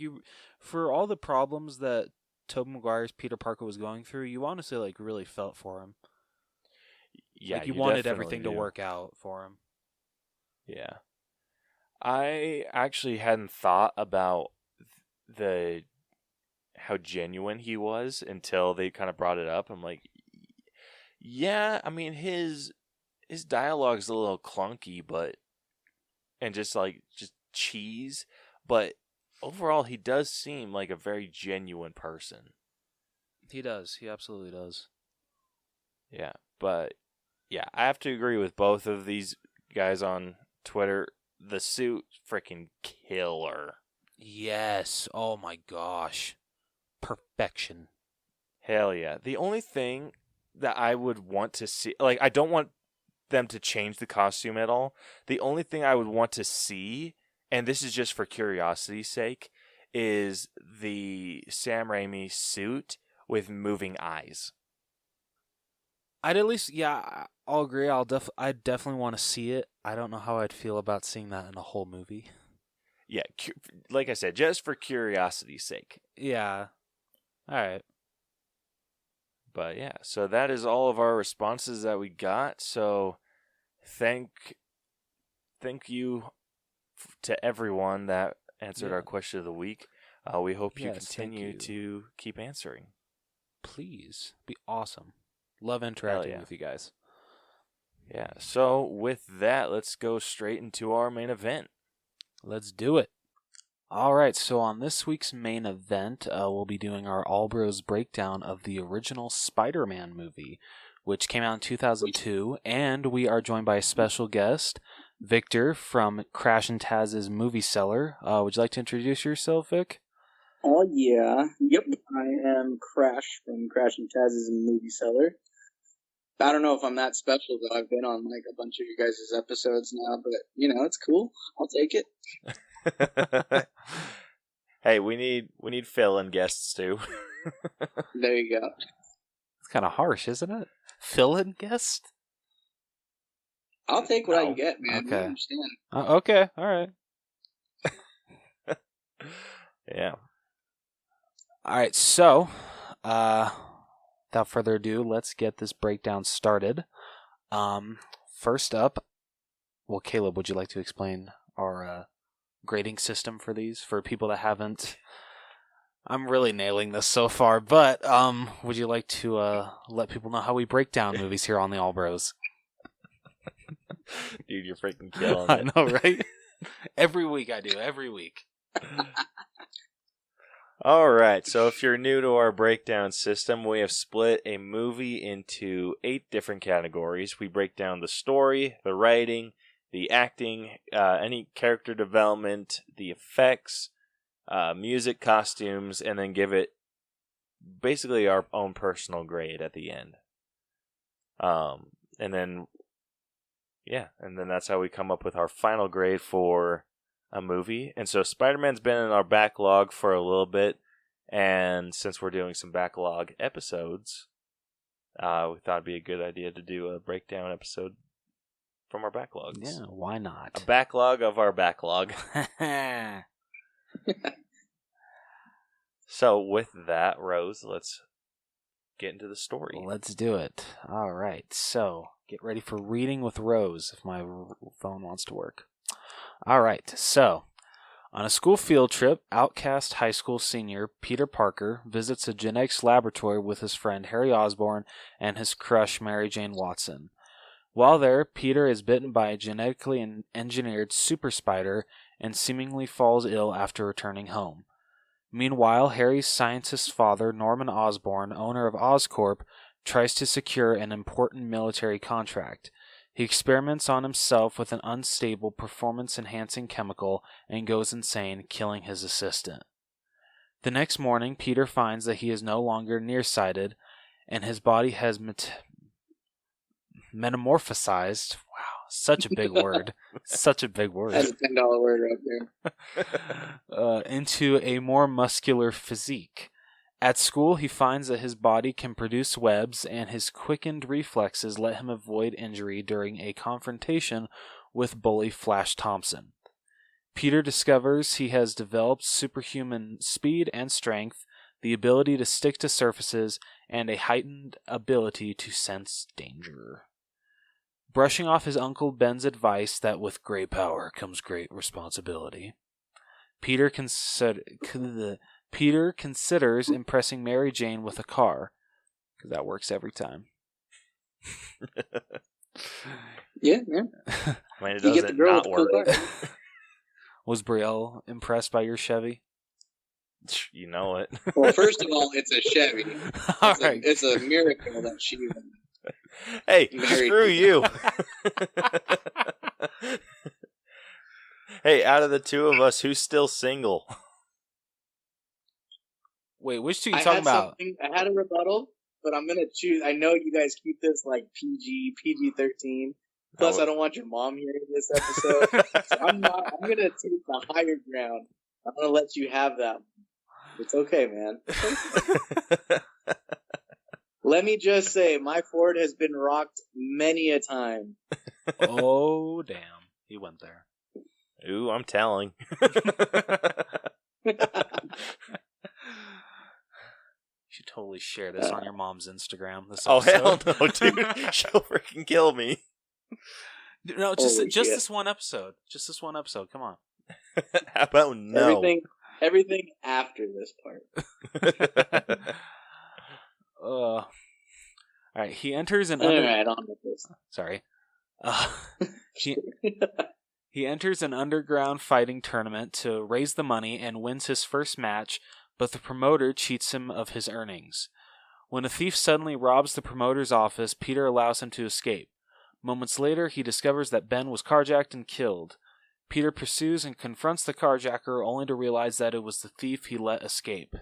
for all the problems that Tobey Maguire's Peter Parker was going through, you honestly really felt for him. Yeah, you wanted everything to work out for him. Yeah. I actually hadn't thought about how genuine he was until they kind of brought it up. I'm like, yeah, I mean his dialogue's a little clunky, and just cheese, but overall he does seem like a very genuine person. He does. He absolutely does. Yeah, but yeah, I have to agree with both of these guys on Twitter. The suit, freaking killer. Yes. Oh my gosh. Perfection. Hell yeah. The only thing that I would want to see, like, I don't want them to change the costume at all. The only thing I would want to see, and this is just for curiosity's sake, is the Sam Raimi suit with moving eyes. I'd at least, yeah, I'll agree. I definitely want to see it. I don't know how I'd feel about seeing that in a whole movie. Yeah, like I said, just for curiosity's sake. Yeah. All right. But yeah, so that is all of our responses that we got. So thank you to everyone that answered our question of the week. We hope you continue to keep answering. Please. Be awesome. Love interacting with you guys. Yeah, so with that, let's go straight into our main event. Let's do it. All right, so on this week's main event, we'll be doing our All Bros breakdown of the original Spider-Man movie, which came out in 2002, and we are joined by a special guest, Victor from Crash and Taz's movie Cellar. Would you like to introduce yourself, Vic? Oh, yeah. Yep. I am Crash from Crash and Taz's movie Cellar. I don't know if I'm that special, though. I've been on, like, a bunch of you guys' episodes now, but, it's cool. I'll take it. Hey, we need fill-in guests, too. There you go. It's kind of harsh, isn't it? Fill-in guest? I'll take what I can get, man. Okay. You understand. Okay, all right. Yeah. All right, so, without further ado, let's get this breakdown started. First up, well, Caleb, would you like to explain our grading system for these for people that haven't? I'm really nailing this so far, but would you like to let people know how we break down movies here on the All Bros? Dude, you're freaking killing I it. know, right? Every week I do, every week. All right, so if you're new to our breakdown system, we have split a movie into 8 different categories. We break down the story, the writing, the acting, any character development, the effects, music, costumes, and then give it basically our own personal grade at the end. And then that's how we come up with our final grade for a movie. And so Spider-Man's been in our backlog for a little bit, and since we're doing some backlog episodes, we thought it'd be a good idea to do a breakdown episode from our backlogs. Yeah, why not? A backlog of our backlog. So with that, Rose, let's get into the story. Let's do it. All right, so get ready for reading with Rose if my phone wants to work. All right, so on a school field trip, outcast high school senior Peter Parker visits a genetics laboratory with his friend Harry Osborn and his crush Mary Jane Watson. While there, Peter is bitten by a genetically engineered super spider and seemingly falls ill after returning home. Meanwhile, Harry's scientist father, Norman Osborn, owner of Oscorp, tries to secure an important military contract. He experiments on himself with an unstable, performance-enhancing chemical and goes insane, killing his assistant. The next morning, Peter finds that he is no longer nearsighted, and his body has metamorphosized. Wow, such a big word. Such a big word. That's a $10 word right there. Into a more muscular physique. At school, he finds that his body can produce webs, and his quickened reflexes let him avoid injury during a confrontation with bully Flash Thompson. Peter discovers he has developed superhuman speed and strength, the ability to stick to surfaces, and a heightened ability to sense danger. Brushing off his Uncle Ben's advice that with great power comes great responsibility, Peter considers impressing Mary Jane with a car, because that works every time. Yeah. I mean, it You get the doesn't girl not with the work. cool car. Was Brielle impressed by your Chevy? You know it. Well, first of all, it's a Chevy. All right. It's a miracle that she even Hey, married screw you. Hey, out of the two of us, who's still single? Wait, which two are I you talking had about? I had a rebuttal, but I'm gonna choose. I know you guys keep this like PG-13. Plus, Oh. I don't want your mom hearing this episode. So I'm gonna take the higher ground. I'm gonna let you have that. It's okay, man. Let me just say, my Ford has been rocked many a time. Oh, damn. He went there. Ooh, I'm telling. You should totally share this on your mom's Instagram. This Oh, hell episode. no, dude. She'll freaking kill me. No, just Holy shit. this one episode. Just this one episode. Come on. How about no? Everything after this part. All right. He enters an All right, on with this. Sorry. He enters an underground fighting tournament to raise the money and wins his first match, but the promoter cheats him of his earnings. When a thief suddenly robs the promoter's office, Peter allows him to escape. Moments later, he discovers that Ben was carjacked and killed. Peter pursues and confronts the carjacker, only to realize that it was the thief he let escape.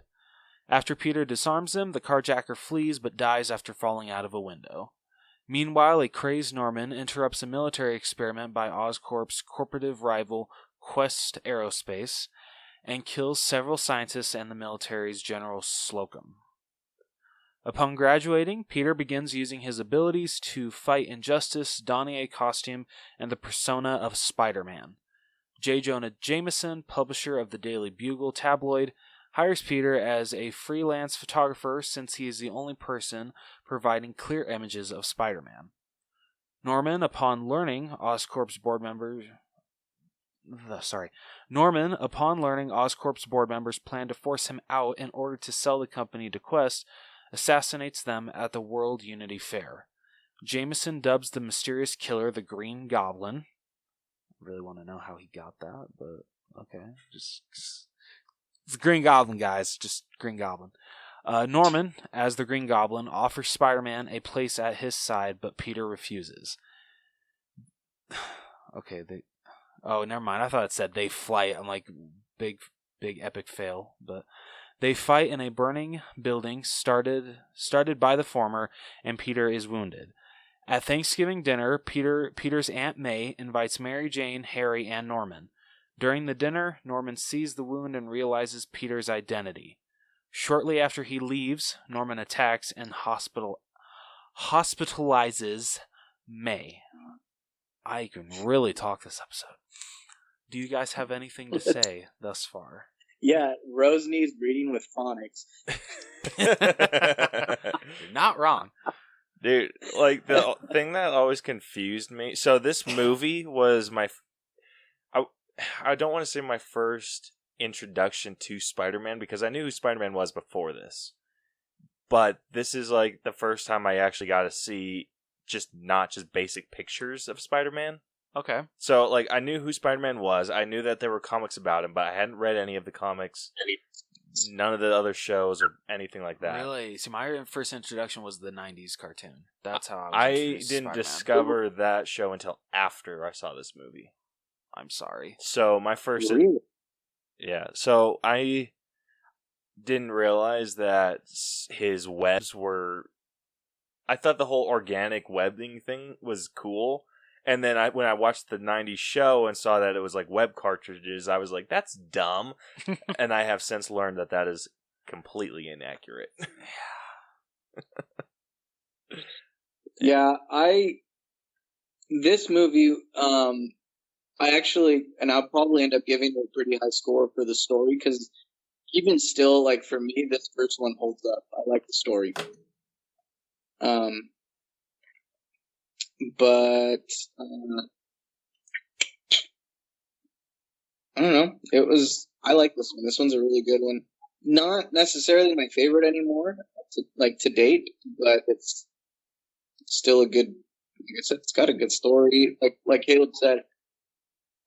After Peter disarms him, the carjacker flees but dies after falling out of a window. Meanwhile, a crazed Norman interrupts a military experiment by Oscorp's corporative rival Quest Aerospace and kills several scientists and the military's General Slocum. Upon graduating, Peter begins using his abilities to fight injustice, donning a costume and the persona of Spider-Man. J. Jonah Jameson, publisher of the Daily Bugle tabloid, hires Peter as a freelance photographer since he is the only person providing clear images of Spider-Man. Norman, upon learning Oscorp's board members plan to force him out in order to sell the company to Quest, assassinates them at the World Unity Fair. Jameson dubs the mysterious killer the Green Goblin. I really want to know how he got that, but okay. Just it's the Green Goblin, guys. Just Green Goblin. Norman, as the Green Goblin, offers Spider-Man a place at his side, but Peter refuses. Okay, never mind. I thought it said they fight. I'm like, big epic fail. But they fight in a burning building started by the former, and Peter is wounded. At Thanksgiving dinner, Peter's Aunt May invites Mary Jane, Harry, and Norman. During the dinner, Norman sees the wound and realizes Peter's identity. Shortly after he leaves, Norman attacks and hospitalizes May. I can really talk this episode. Do you guys have anything to say thus far? Yeah, Rose needs breeding with phonics. You're not wrong. Dude, like, the thing that always confused me... So this movie was I don't want to say my first introduction to Spider-Man, because I knew who Spider-Man was before this. But this is, like, the first time I actually got to see not just basic pictures of Spider-Man. Okay. So, like, I knew who Spider-Man was. I knew that there were comics about him, but I hadn't read any of the comics. None of the other shows or anything like that. Really? See, my first introduction was the 90s cartoon. That's how I introduced to didn't Spider-Man. discover that show until after I saw this movie. I'm sorry. So my first... Really? Yeah, so I didn't realize that his webs were... I thought the whole organic webbing thing was cool. And then when I watched the 90s show and saw that it was like web cartridges, I was like, that's dumb. And I have since learned that is completely inaccurate. Yeah, this movie, I actually, and I'll probably end up giving it a pretty high score for the story, because even still, like, for me, this first one holds up. I like the story. but I don't know. I like this one. This one's a really good one. Not necessarily my favorite anymore, to date, but it's still a good. Like I said, it's got a good story. Like Caleb said,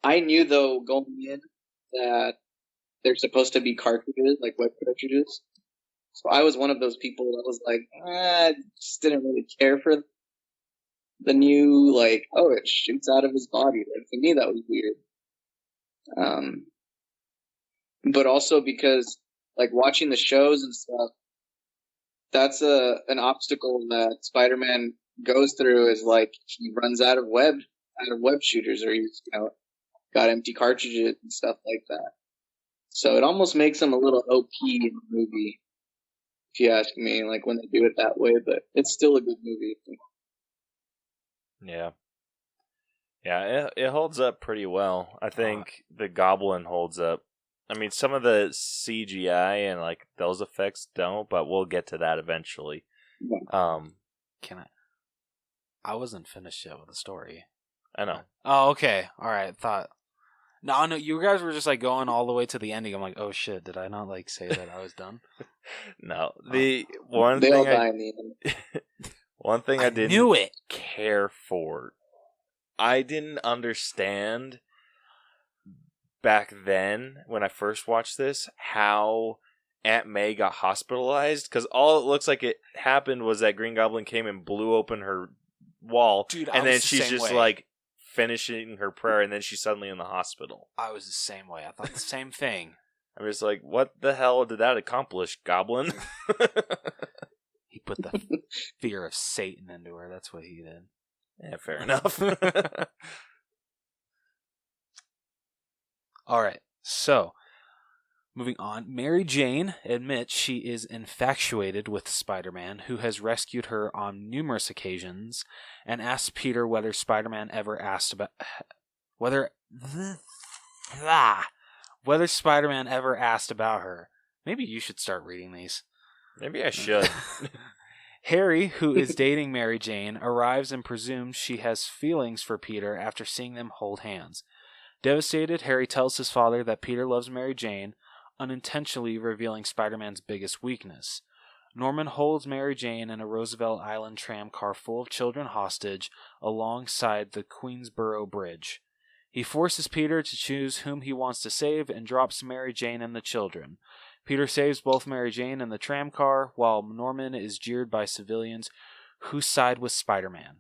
I knew though going in that they're supposed to be cartridges, like web cartridges. So I was one of those people that was like, I just didn't really care for the new, like, oh, it shoots out of his body. Like, to me, that was weird. But also because, like, watching the shows and stuff, that's an obstacle that Spider-Man goes through, is like he runs out of web shooters, or he's got empty cartridges and stuff like that. So it almost makes him a little OP in the movie, if you ask me, like when they do it that way. But it's still a good movie. Yeah. Yeah, it holds up pretty well. I think the Goblin holds up. I mean, some of the CGI and like those effects don't, but we'll get to that eventually. Yeah. I wasn't finished yet with the story. I know. Oh, okay. All right. No, you guys were just like going all the way to the ending. I'm like, oh shit, did I not like say that I was done? No. One thing I didn't knew it. care for. I didn't understand back then when I first watched this how Aunt May got hospitalized, because all it looks like it happened was that Green Goblin came and blew open her wall, dude, and then she's just like finishing her prayer, and then she's suddenly in the hospital. I was the same way. I thought the same thing. I'm just like, what the hell did that accomplish, Goblin? He put the fear of Satan into her. That's what he did. Yeah, fair enough. All right, so moving on. Mary Jane admits she is infatuated with Spider-Man, who has rescued her on numerous occasions, and asks Peter whether Spider-Man ever asked about whether Spider-Man ever asked about her. Maybe you should start reading these. Maybe I should. Harry, who is dating Mary Jane, arrives and presumes she has feelings for Peter after seeing them hold hands. Devastated, Harry tells his father that Peter loves Mary Jane, unintentionally revealing Spider-Man's biggest weakness. Norman holds Mary Jane in a Roosevelt Island tram car full of children hostage alongside the Queensboro Bridge. He forces Peter to choose whom he wants to save and drops Mary Jane and the children. Peter saves both Mary Jane and the tram car, while Norman is jeered by civilians who side with Spider-Man.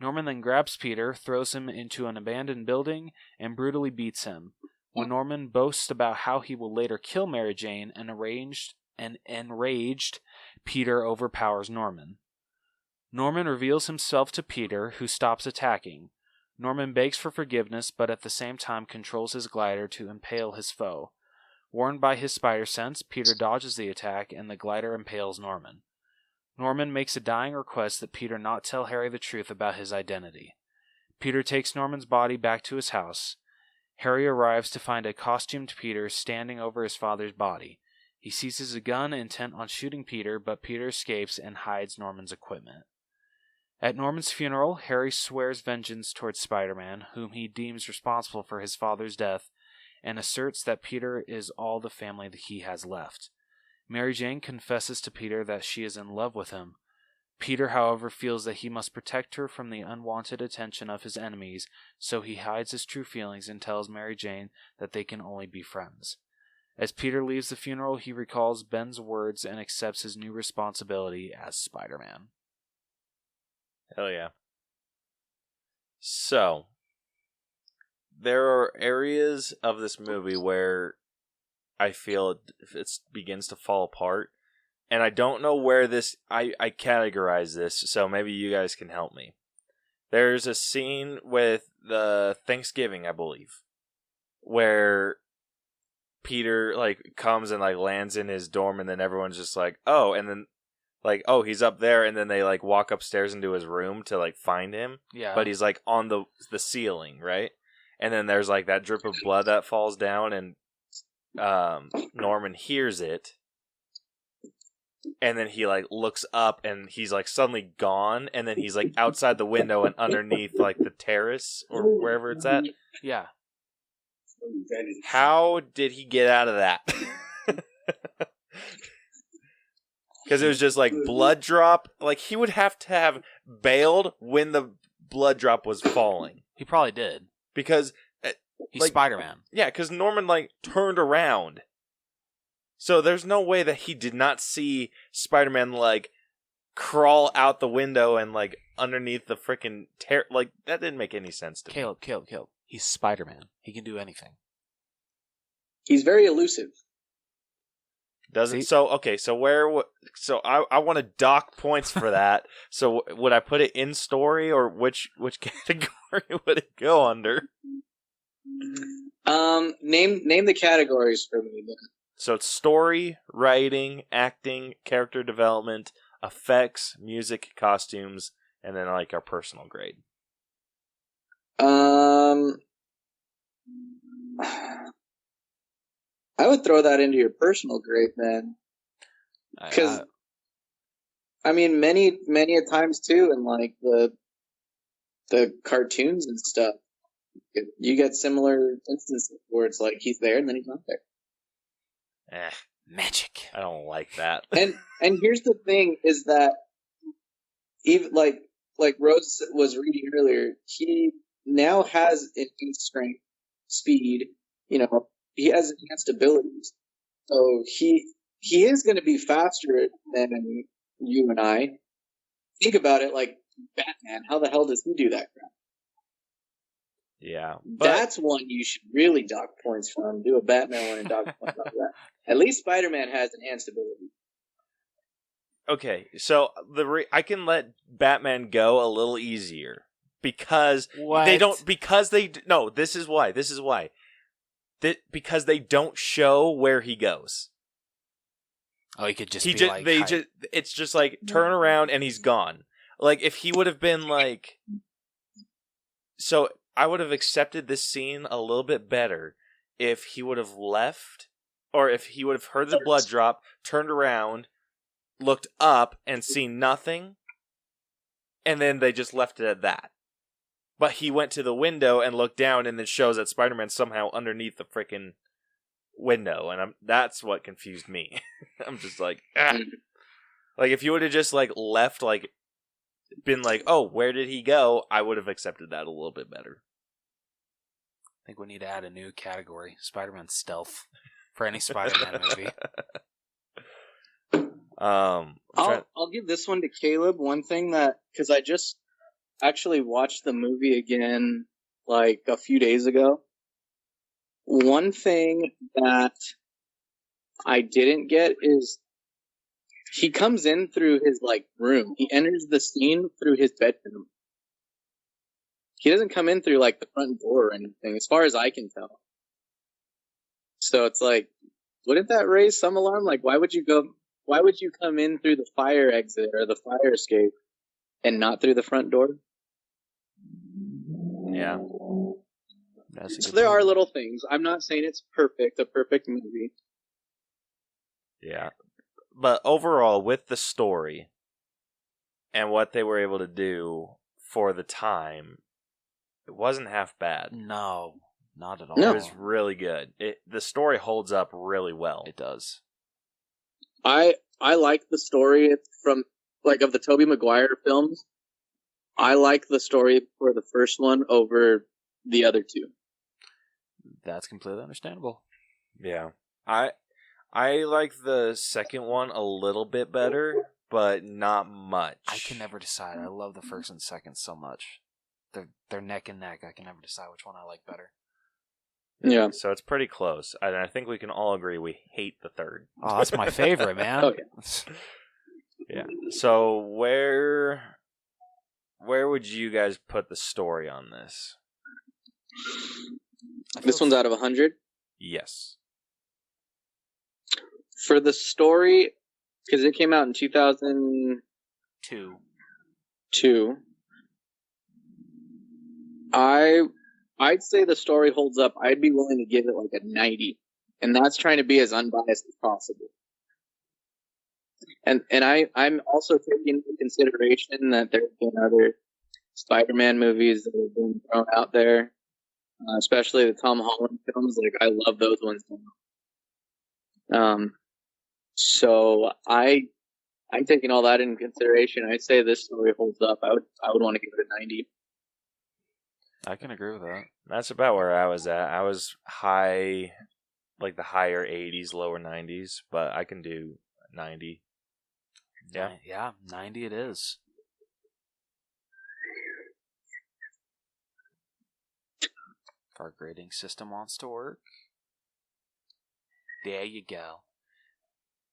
Norman then grabs Peter, throws him into an abandoned building, and brutally beats him. When Norman boasts about how he will later kill Mary Jane, an enraged Peter overpowers Norman. Norman reveals himself to Peter, who stops attacking. Norman begs for forgiveness, but at the same time controls his glider to impale his foe. Warned by his spider sense, Peter dodges the attack, and the glider impales Norman. Norman makes a dying request that Peter not tell Harry the truth about his identity. Peter takes Norman's body back to his house. Harry arrives to find a costumed Peter standing over his father's body. He seizes a gun intent on shooting Peter, but Peter escapes and hides Norman's equipment. At Norman's funeral, Harry swears vengeance towards Spider-Man, whom he deems responsible for his father's death, and asserts that Peter is all the family that he has left. Mary Jane confesses to Peter that she is in love with him. Peter, however, feels that he must protect her from the unwanted attention of his enemies, so he hides his true feelings and tells Mary Jane that they can only be friends. As Peter leaves the funeral, he recalls Ben's words and accepts his new responsibility as Spider-Man. Hell yeah. So, there are areas of this movie where I feel it begins to fall apart. And I don't know where I categorize this, so maybe you guys can help me. There's a scene with the Thanksgiving, I believe, where Peter comes and lands in his dorm, and then everyone's just like, oh, and then oh, he's up there, and then they walk upstairs into his room to find him. Yeah. But he's on the ceiling, right? And then there's that drip of blood that falls down, and Norman hears it. and then he like looks up and he's like suddenly gone, and then he's like outside the window and underneath like the terrace or wherever it's at. Yeah. How did he get out of that? Because it was just like blood drop. Like he would have to have bailed when the blood drop was falling. He probably did. Because He's like, Spider-Man. Yeah, because Norman like turned around. So there's no way that he did not see Spider-Man like crawl out the window and like underneath the freaking like that didn't make any sense to me. Caleb. He's Spider-Man. He can do anything. He's very elusive. Doesn't See? so okay? So I want to dock points for that. So would I put it in story or which category would it go under? Name the categories for me. So it's story, writing, acting, character development, effects, music, costumes, and then like our personal grade. I would throw that into your personal grade then, because I mean, many a times too, in like the cartoons and stuff, you get similar instances where it's like he's there and then he's not there. Magic. I don't like that. And here's the thing: is that even like Rose was reading earlier, he now has enhanced strength, speed. You know, he has enhanced abilities, so he is going to be faster than you and I. Think about it, like Batman. How the hell does he do that crap? Yeah, but That's one you should really dock points from. Do a Batman one and dock points off that. At least Spider-Man has enhanced ability. okay, so I can let Batman go a little easier because they don't. Because they no. This is why. Because they don't show where he goes. Oh, he could just He be just like... they just it's just like turn around and he's gone. Like if he would have been like, so I would have accepted this scene a little bit better if he would have left, or if he would have heard the blood drop, turned around, looked up and seen nothing, and then they just left it at that. But he went to the window and looked down, and then shows that Spider-Man's somehow underneath the freaking window, and that's what confused me. I'm just like, like if you would have just like left, like been like, oh, where did he go? I would have accepted that a little bit better. I think we need to add a new category: Spider-Man stealth for any Spider-Man movie. I'll give this one to Caleb. One thing that, because I just actually watched the movie again like a few days ago. One thing that I didn't get is he comes in through his like room. He enters the scene through his bedroom. He doesn't come in through like the front door or anything, as far as I can tell. So it's like, wouldn't that raise some alarm? Like, why would you come in through the fire exit or the fire escape and not through the front door? Yeah. So there are little things. I'm not saying it's a perfect movie. Yeah. But overall, with the story and what they were able to do for the time, it wasn't half bad. No, not at all. No. It was really good. The story holds up really well. It does. I like the story from like of the Tobey Maguire films. I like the story for the first one over the other two. That's completely understandable. Yeah. I like the second one a little bit better, but not much. I can never decide. I love the first and second so much. They're neck and neck. I can never decide which one I like better. Yeah. So it's pretty close. And I think we can all agree we hate the third. Oh, that's my favorite, man. Okay. Yeah. So where would you guys put the story on this? This one's out of 100. Yes. For the story, because it came out in 2002. I'd say the story holds up. I'd be willing to give it like a 90. And that's trying to be as unbiased as possible. And I'm also taking into consideration that there have been other Spider-Man movies that have been thrown out there, especially the Tom Holland films. Like, I love those ones. So I'm taking all that into consideration. I'd say this story holds up. I would want to give it a 90. I can agree with that. That's about where I was at. I was high, like the higher 80s, lower 90s, but I can do 90. Yeah. Yeah, 90 it is. If our grading system wants to work. There you go.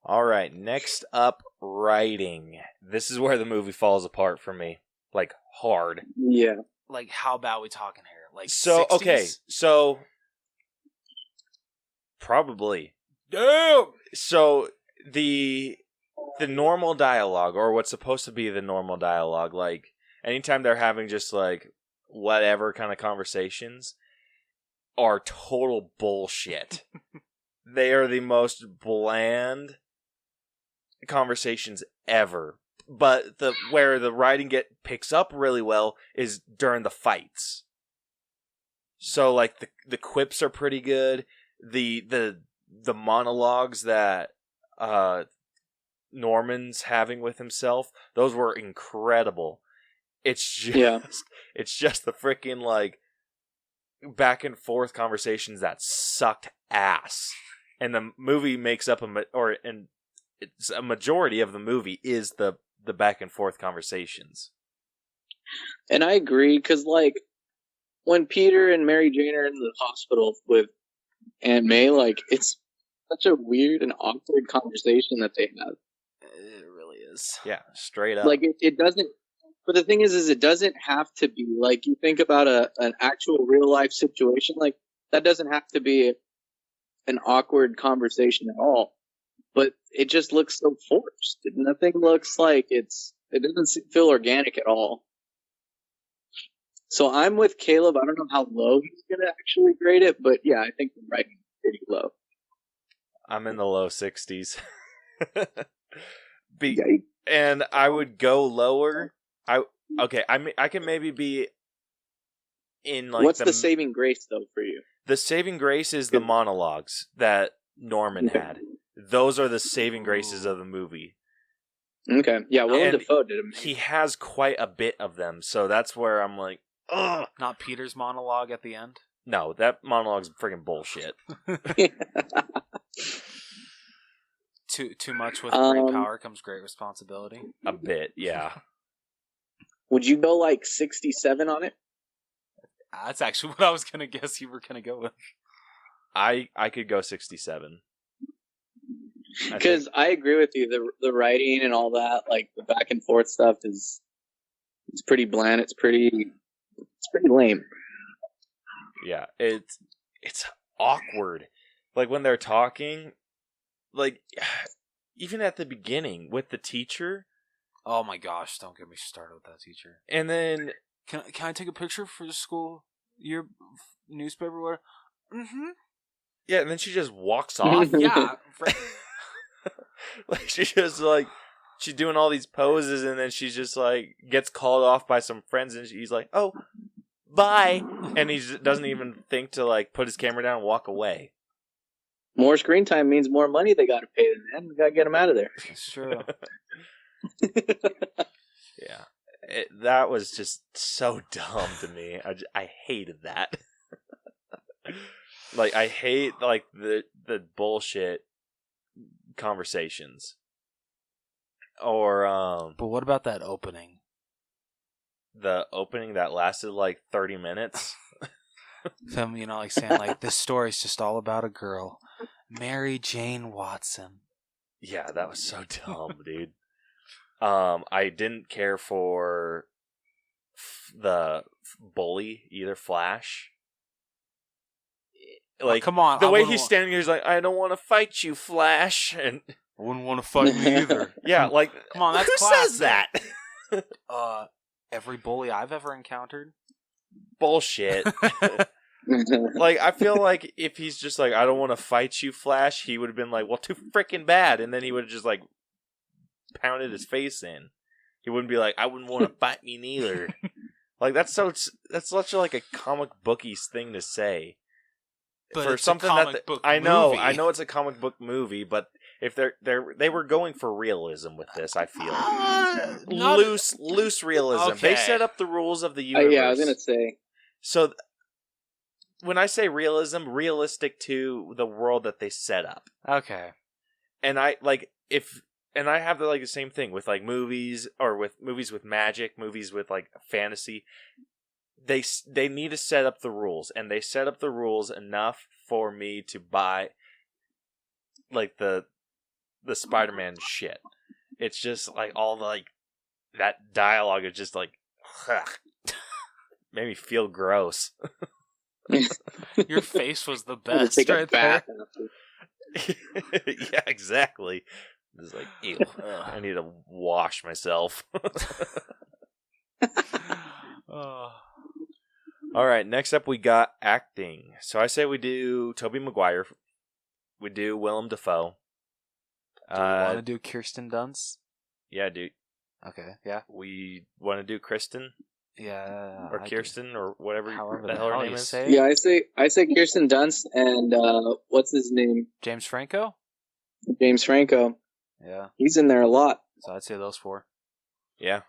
All right, next up, writing. This is where the movie falls apart for me. Like, hard. Yeah. Like, how about we talking here? Like, So, 60s? okay, so probably. Damn! So, the normal dialogue, or what's supposed to be the normal dialogue, like, anytime they're having just, like, whatever kind of conversations, are total bullshit. They are the most bland conversations ever. But where the writing picks up really well is during the fights. So, like, the quips are pretty good. The monologues that Norman's having with himself, those were incredible. It's just the freaking, like, back and forth conversations that sucked ass. And the movie makes up it's a majority of the movie is the back and forth conversations. And I agree, because, like, when Peter and Mary Jane are in the hospital with Aunt May, like, it's such a weird and awkward conversation that they have. It really is. Yeah, straight up. Like, it doesn't, but the thing is it doesn't have to be, like, you think about an actual real life situation, like, that doesn't have to be an awkward conversation at all. But it just looks so forced. Nothing looks like it doesn't feel organic at all. So I'm with Caleb. I don't know how low he's going to actually grade it, but yeah, I think the writing is pretty low. I'm in the low 60s. Yeah. And I would go lower. I can maybe be in, like, what's the saving grace though for you? The saving grace is the monologues that Norman had. Those are the saving graces of the movie. Okay. Yeah, Willem Dafoe did amazing. He has quite a bit of them, so that's where I'm like, ugh. Not Peter's monologue at the end? No, that monologue's freaking bullshit. Too much with great power comes great responsibility. A bit, yeah. Would you go like 67 on it? That's actually what I was going to guess you were going to go with. I could go 67. Because I agree with you. The writing and all that, like the back and forth stuff, it's pretty bland. It's pretty lame. Yeah, it's awkward. Like when they're talking, like even at the beginning with the teacher. Oh my gosh! Don't get me started with that teacher. And then can I take a picture for the school your newspaper? Where? Mm-hmm. Yeah, and then she just walks off. Yeah. Like she's doing all these poses, and then she's just like gets called off by some friends, and he's like, "Oh, bye," and he doesn't even think to like put his camera down and walk away. More screen time means more money they got to pay them, man. We got to get them out of there. It's true. Yeah, that was just so dumb to me. I hated that. Like I hate like the bullshit conversations. Or but what about that opening? The opening that lasted like 30 minutes. Them, like saying like this story's just all about a girl, Mary Jane Watson. Yeah, that was so dumb, dude. I didn't care for the bully either, Flash. Like, come on, the way he's standing here, he's like, "I don't want to fight you, Flash," and I wouldn't want to fight me either. Yeah, like, come on, that's who classic. says that? Every bully I've ever encountered. Bullshit. Like, I feel like if he's just like, "I don't want to fight you, Flash," he would have been like, "Well, too freaking bad," and then he would have just like pounded his face in. He wouldn't be like, I wouldn't want to fight me neither. Like that's such like a comic booky thing to say. But for it's something a comic that book I know movie. it's a comic book movie, but if they were going for realism with this, I feel loose realism. Okay. They set up the rules of the universe. Yeah, I was gonna say. So when I say realism, realistic to the world that they set up. Okay. And I have the same thing with like movies or with movies with magic, movies with like fantasy. They need to set up the rules, and they set up the rules enough for me to buy like the Spider-Man shit. It's just like all the like that dialogue is just like made me feel gross. Your face was the I'm gonna best take a right there. bath after. Yeah, exactly. It's like, ew, I need to wash myself. All right, next up we got acting. So I say we do Tobey Maguire. We do Willem Dafoe. Do you want to do Kirsten Dunst? Yeah, dude. Okay, yeah. We want to do Kristen Yeah. or Kirsten or whatever However the the hell her hell name you is. say it. Yeah, I say Kirsten Dunst and what's his name? James Franco? James Franco. Yeah. He's in there a lot. So I'd say those four. Yeah.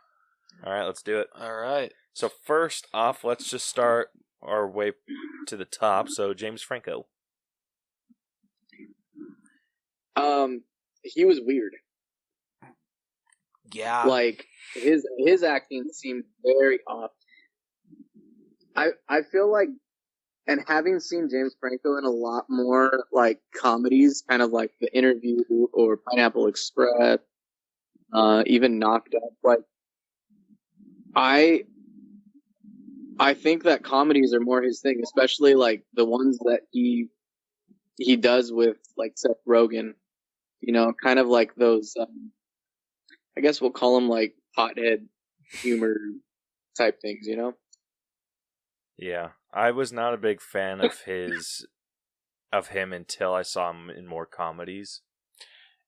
All right, let's do it. All right. So first off, let's just start our way to the top. So James Franco. He was weird. Yeah. Like his acting seemed very off. I feel like, and having seen James Franco in a lot more like comedies, kind of like The Interview or Pineapple Express, even Knocked Up, like I think that comedies are more his thing, especially like the ones that he does with like Seth Rogen, you know, kind of like those. I guess we'll call them like hothead humor type things, you know. Yeah, I was not a big fan of him until I saw him in more comedies.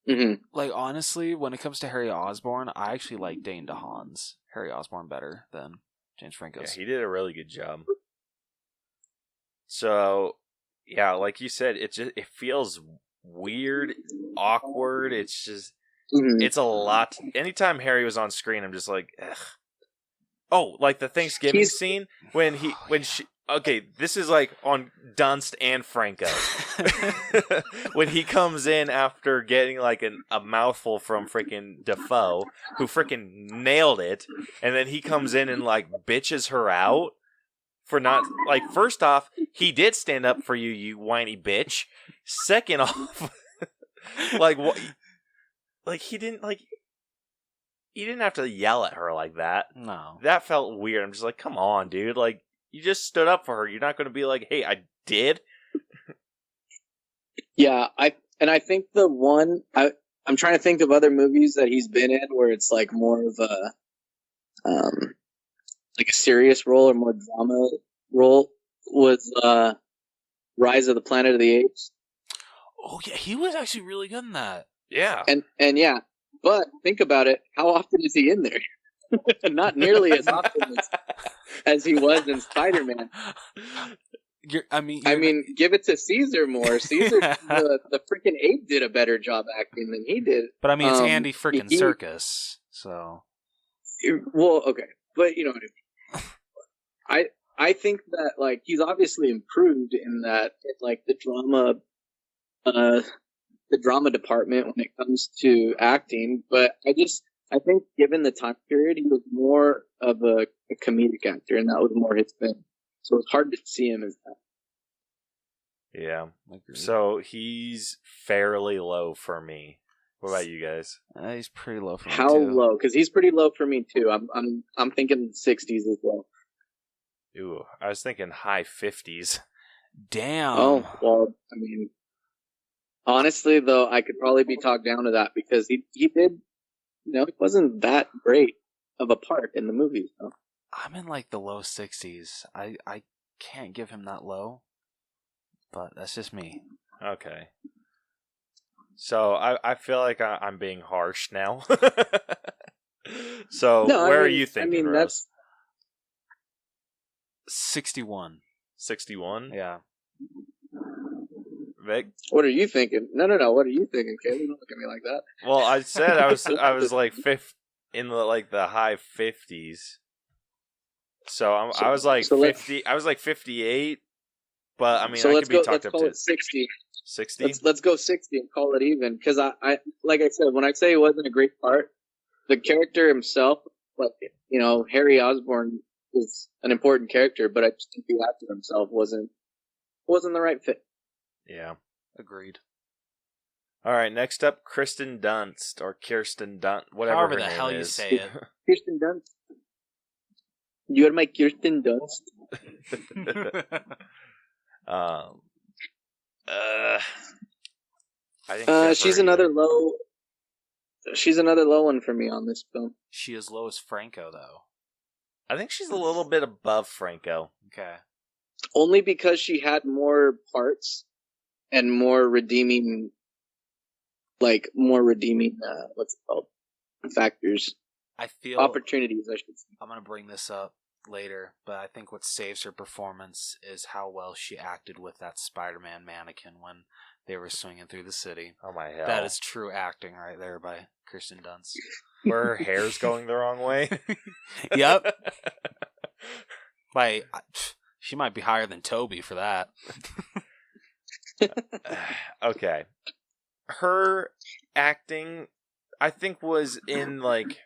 Mm-hmm. Like, honestly, when it comes to Harry Osborn, I actually like Dane DeHaan's Harry Osborn better than James Franco's. Yeah, he did a really good job. So, yeah, like you said, it feels weird, awkward. It's just, it's a lot. Anytime Harry was on screen, I'm just like, ugh. Oh, like the Thanksgiving scene when she. Okay, this is like on Dunst and Franco. When he comes in after getting like a mouthful from freaking Defoe, who freaking nailed it, and then he comes in and like bitches her out for not, like, first off, he did stand up for you, you whiny bitch. Second off, like what? Like he didn't have to yell at her like that. No. That felt weird. I'm just like, come on, dude. Like, you just stood up for her. You're not going to be like, hey, I did. Yeah, I think the one I'm trying to think of other movies that he's been in where it's like more of a like a serious role or more drama role was Rise of the Planet of the Apes. Oh yeah, he was actually really good in that. Yeah. And yeah, but think about it. How often is he in there? Not nearly as often as he was in Spider-Man. I mean, give it to Caesar more. Caesar, the freaking ape, did a better job acting than he did. But I mean, it's Andy freaking Serkis, so. Well, okay, but you know what I mean. I think that like he's obviously improved in that, like the drama department when it comes to acting. But I think given the time period, he was more of a comedic actor, and that was more his thing. So it's hard to see him as that. Yeah. So he's fairly low for me. What about you guys? He's pretty low for me How too. low? Because he's pretty low for me too. I'm thinking 60s as well. Ooh, I was thinking high 50s. Damn. Oh well, I mean, honestly though, I could probably be talked down to that because he did, you know, it wasn't that great of a part in the movie. So. I'm in like the low 60s. I can't give him that low, but that's just me. Okay. So I feel like I'm being harsh now. So No, where are you thinking, Rose? that's 61. 61? Yeah. Vic? what are you thinking? No. What are you thinking, Caleb? Don't look at me like that. Well, I said I was like in the high 50s. So I was like 50. I was like 58. But I mean, so I let's could be go. talked Let's up call to it 60. 60. Let's go 60 and call it even. Because I like I said, when I say it wasn't a great part, the character himself, like Harry Osborn is an important character, but I just think the actor himself wasn't the right fit. Yeah. Agreed. All right, next up, Kirsten Dunst or Kirsten Dunst, whatever However her the name hell is. you say it. Kirsten Dunst. You're my Kirsten Dunst. I think She's another low. She's another low one for me on this film. She is low as Franco, though. I think she's a little bit above Franco. Okay. Only because she had more parts and more redeeming, what's it called? Factors. I feel Opportunities, I should say. I'm going to bring this up later, but I think what saves her performance is how well she acted with that Spider-Man mannequin when they were swinging through the city. Oh my hell. That is true acting right there by Kirsten Dunst. Where her hair's going the wrong way. Yep. She might be higher than Toby for that. Okay. Her acting, I think, was in like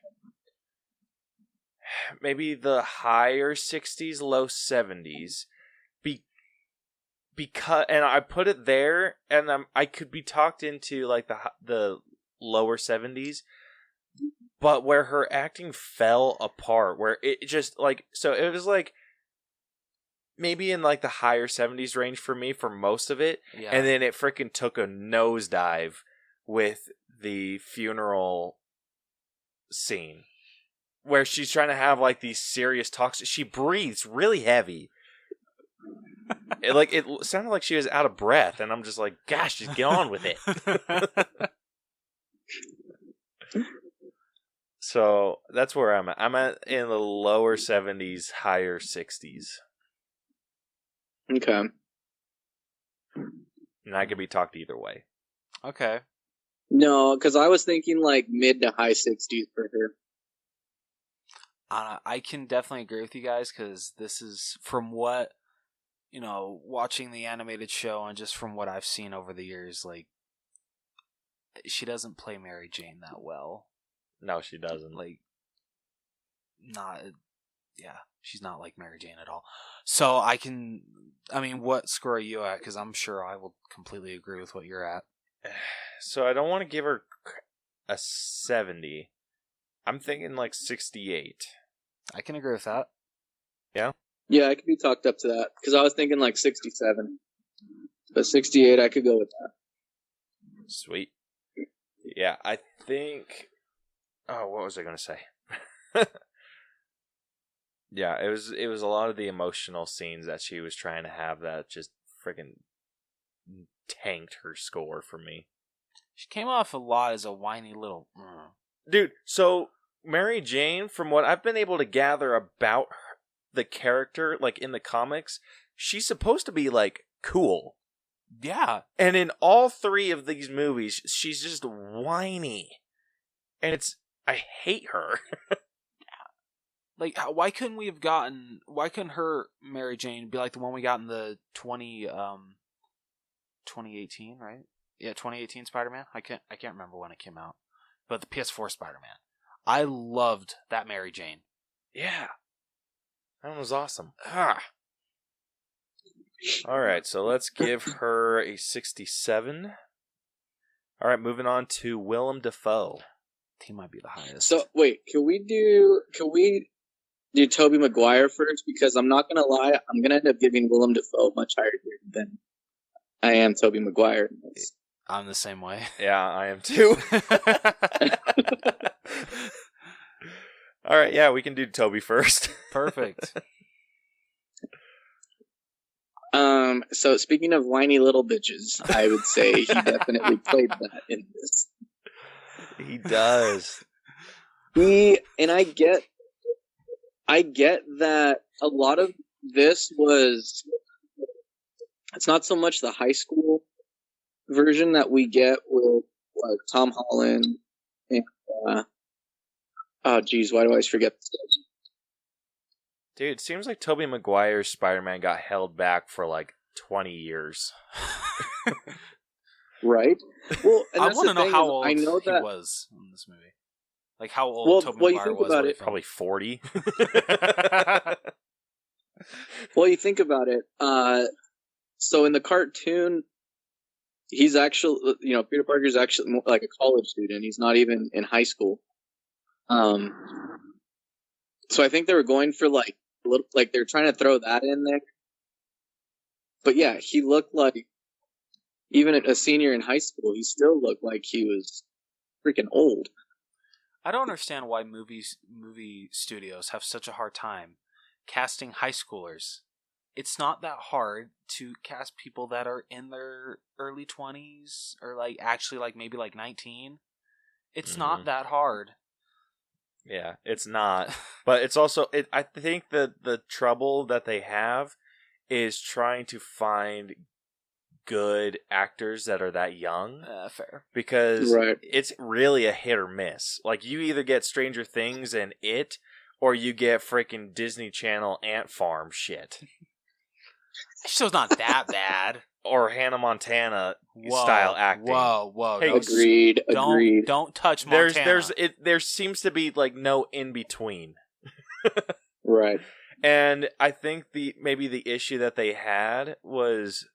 maybe the higher 60s, low 70s. Because, and I put it there, and I could be talked into like the lower 70s, but where her acting fell apart, where it just like, so it was like maybe in like the higher 70s range for me for most of it, Yeah. and then it freaking took a nosedive with the funeral scene where she's trying to have like these serious talks. She breathes really heavy. It sounded like she was out of breath, and I'm just like, gosh, just get on with it. So that's where I'm at. I'm at in the lower 70s, higher 60s. Okay. And I could be talked either way. Okay. No, because I was thinking like mid to high 60s for her. I can definitely agree with you guys, because this is from what, watching the animated show and just from what I've seen over the years, like, she doesn't play Mary Jane that well. No, she doesn't. Like, she's not like Mary Jane at all. So what score are you at? Because I'm sure I will completely agree with what you're at. So I don't want to give her a 70. I'm thinking like 68. I can agree with that. Yeah? Yeah, I could be talked up to that. Because I was thinking like 67. But 68, I could go with that. Sweet. Yeah, I think... Oh, what was I going to say? Yeah, it was a lot of the emotional scenes that she was trying to have that just freaking tanked her score for me. She came off a lot as a whiny little... Dude, so Mary Jane, from what I've been able to gather about the character, like in the comics, she's supposed to be like cool. Yeah. And in all three of these movies, she's just whiny. And I hate her. Like, why couldn't her Mary Jane be like the one we got in the 2018, right? Yeah, 2018 Spider-Man. I can't remember when it came out. But the PS4 Spider-Man. I loved that Mary Jane. Yeah. That one was awesome. Alright, so let's give her a 67. Alright, moving on to Willem Dafoe. He might be the highest. So, wait, can we do Tobey Maguire first? Because I'm not going to lie, I'm going to end up giving Willem Dafoe much higher grade than I am Tobey Maguire. I'm the same way. Yeah, I am too. Alright, yeah, we can do Toby first. Perfect. So speaking of whiny little bitches, I would say he definitely played that in this. He does. And I get that a lot of this was, it's not so much the high school version that we get with like Tom Holland and oh geez, why do I always forget this? Dude, it seems like Tobey Maguire's Spider-Man got held back for like 20 years. Right? Well, and I that's want the to know thing how is, old I know he that, was in this movie. Like how old Well, Tobey well, you Maguire think was. about when he it- filmed. Probably 40. well, you think about it. So in the cartoon, he's actually, Peter Parker's actually more like a college student. He's not even in high school. So I think they were going for like they're trying to throw that in there. But yeah, he looked like, even a senior in high school, he still looked like he was freaking old. I don't understand why movie studios have such a hard time casting high schoolers. It's not that hard to cast people that are in their early 20s or like actually like maybe like 19. It's not that hard. Yeah, it's not. But it's also, I think the trouble that they have is trying to find good actors that are that young. Fair. Because Right. it's really a hit or miss. Like, you either get Stranger Things and It, or you get freaking Disney Channel Ant Farm shit. That show's not that bad. Or Hannah Montana Whoa, style acting. Whoa. Hey, Agreed. Don't touch Montana. There seems to be like no in between. Right. And I think maybe the issue that they had was,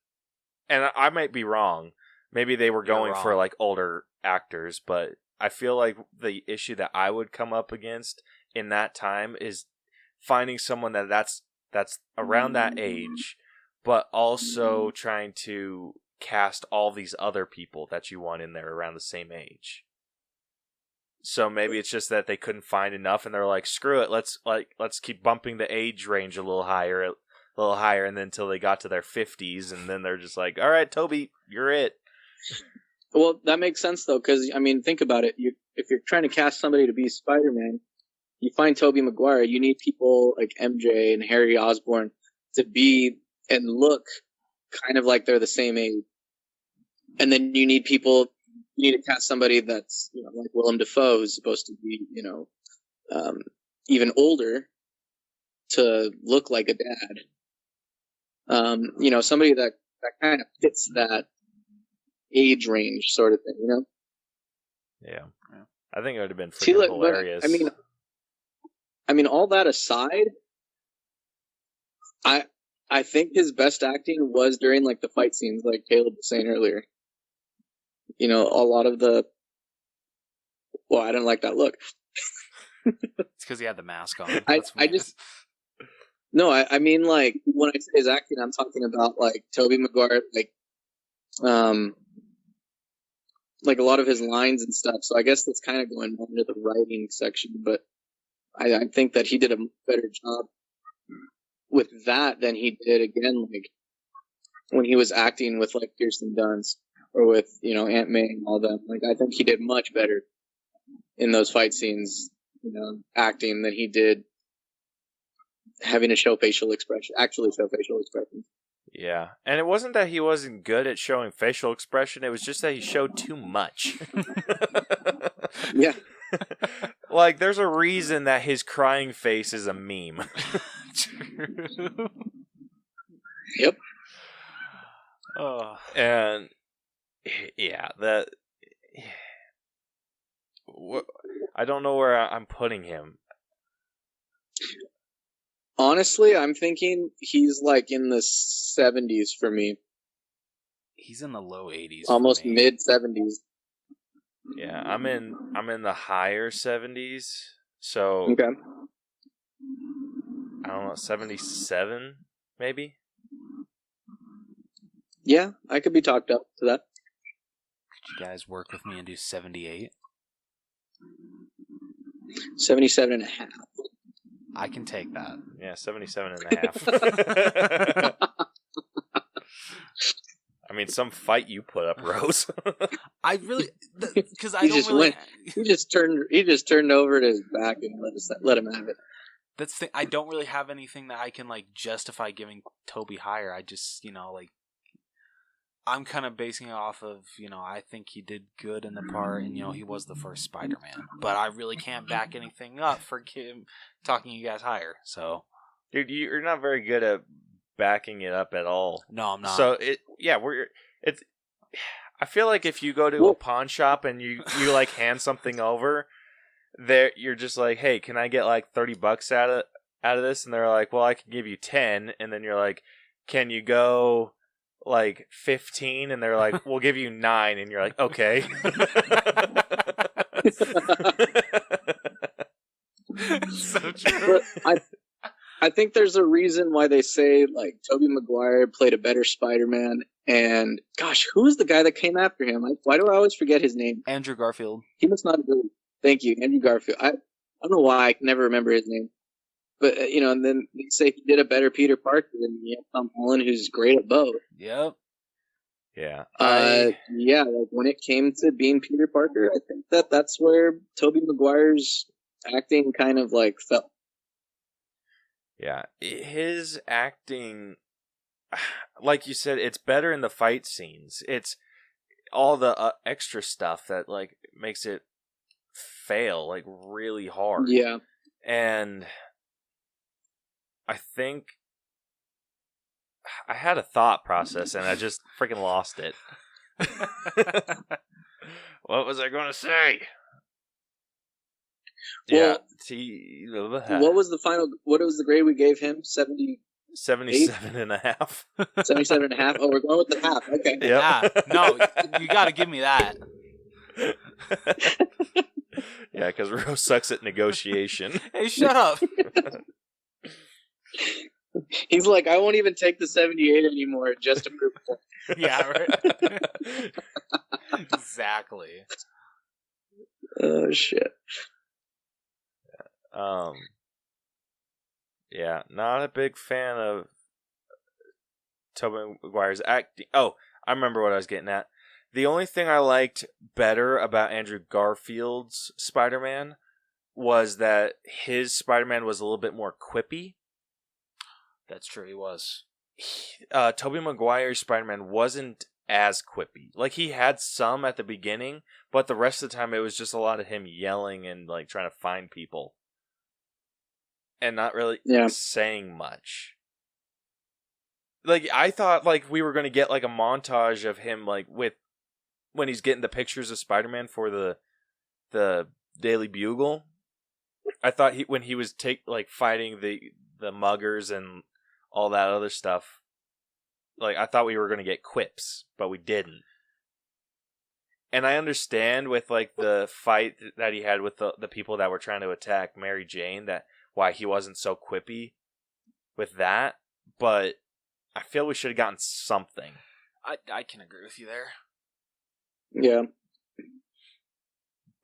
and I might be wrong, maybe they were going for like older actors, but I feel like the issue that I would come up against in that time is finding someone that's around that age, but also trying to cast all these other people that you want in there around the same age. So maybe it's just that they couldn't find enough, and they're like, "Screw it, let's keep bumping the age range a little higher, and then until they got to their 50s, and then they're just like, all right, Toby, you're it." Well, that makes sense though, because I mean, think about it. If you're trying to cast somebody to be Spider-Man, you find Tobey Maguire. You need people like MJ and Harry Osborn to be and look kind of like they're the same age, and then you need to cast somebody that's like Willem Dafoe, who's supposed to be even older to look like a dad. Somebody that kind of fits that age range sort of thing, Yeah. I think it would have been See, freaking look, hilarious. But, I mean, all that aside, I think his best acting was during like the fight scenes, like Caleb was saying earlier. A lot of I didn't like that look. It's because he had the mask on. I mean, like, when I say his acting, I'm talking about, like, Tobey Maguire, like a lot of his lines and stuff. So I guess that's kind of going on into the writing section, but I think that he did a better job with that than he did, again, like, when he was acting with, like, Kirsten Dunst or with, Aunt May and all that. Like, I think he did much better in those fight scenes, acting than he did having to show facial expression, actually show facial expression. Yeah. And it wasn't that he wasn't good at showing facial expression, it was just that he showed too much. Yeah. Like, there's a reason that his crying face is a meme. Yep. Oh. And, yeah, I don't know where I'm putting him. Honestly, I'm thinking he's like in the 70s for me. He's in the low 80s. Almost mid 70s. Yeah, I'm in the higher 70s. So Okay. I don't know, 77 maybe? Yeah, I could be talked up to that. Could you guys work with me and do 78? 77 and a half. I can take that. Yeah, 77 and a half. I mean, some fight you put up, Rose. I really because I don't really. Went, he just turned over to his back and let him have it. That's the, I don't really have anything that I can like justify giving Toby higher. I just like I'm kind of basing it off of I think he did good in the part, and he was the first Spider-Man. But I really can't back anything up for talking you guys higher. So, dude, you're not very good at backing it up at all. No, I'm not. So I feel like if you go to a pawn shop and you like hand something over, there you're just like, hey, can I get like $30 out of this? And they're like, well, I can give you 10. And then you're like, can you go like 15? And they're like, we'll give you 9. And you're like, okay. So true. I think there's a reason why they say like Tobey Maguire played a better Spider-Man, and gosh, who was the guy that came after him? Why do I always forget his name? Andrew Garfield. He must not have been. Thank you, Andrew Garfield. I don't know why I can never remember his name, but and then they say he did a better Peter Parker than Tom Holland, who's great at both. Yep. Yeah. Yeah. Like when it came to being Peter Parker, I think that's where Tobey Maguire's acting kind of like fell. Yeah, his acting, like you said, it's better in the fight scenes. It's all the extra stuff that like makes it fail like really hard. Yeah, and I think I had a thought process and I just freaking lost it. What was I going to say? Well, yeah. What was the grade we gave him? 77 and a half. 77 and a half? Oh, we're going with the half. Okay. Yep. Yeah. No, you got to give me that. Yeah, because Rose sucks at negotiation. Hey, shut up. He's like, I won't even take the 78 anymore just to prove a point. Yeah, right. Exactly. Oh, shit. Yeah, not a big fan of Tobey Maguire's acting. Oh, I remember what I was getting at. The only thing I liked better about Andrew Garfield's Spider-Man was that his Spider-Man was a little bit more quippy. That's true, he was. Tobey Maguire's Spider-Man wasn't as quippy. Like, he had some at the beginning, but the rest of the time it was just a lot of him yelling and like trying to find people. And not really saying much. Like, I thought like we were going to get like a montage of him like with when he's getting the pictures of Spider-Man for the Daily Bugle. I thought when he was fighting the muggers and all that other stuff, like I thought we were going to get quips, but we didn't. And I understand with like the fight that he had with the people that were trying to attack Mary Jane, that why he wasn't so quippy with that, but I feel we should have gotten something. I can agree with you there. Yeah.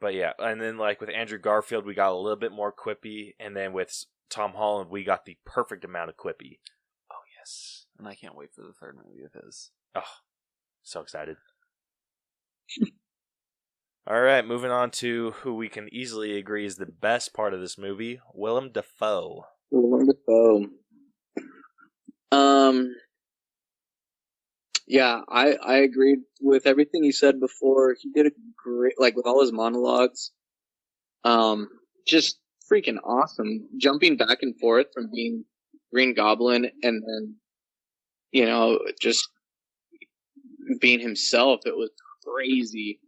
But yeah, and then like with Andrew Garfield, we got a little bit more quippy, and then with Tom Holland, we got the perfect amount of quippy. Oh, yes. And I can't wait for the third movie of his. Oh, so excited. All right, moving on to who we can easily agree is the best part of this movie, Willem Dafoe. Willem Dafoe. Yeah, I agreed with everything he said before. He did a great, like with all his monologues. Just freaking awesome. Jumping back and forth from being Green Goblin and then, just being himself. It was crazy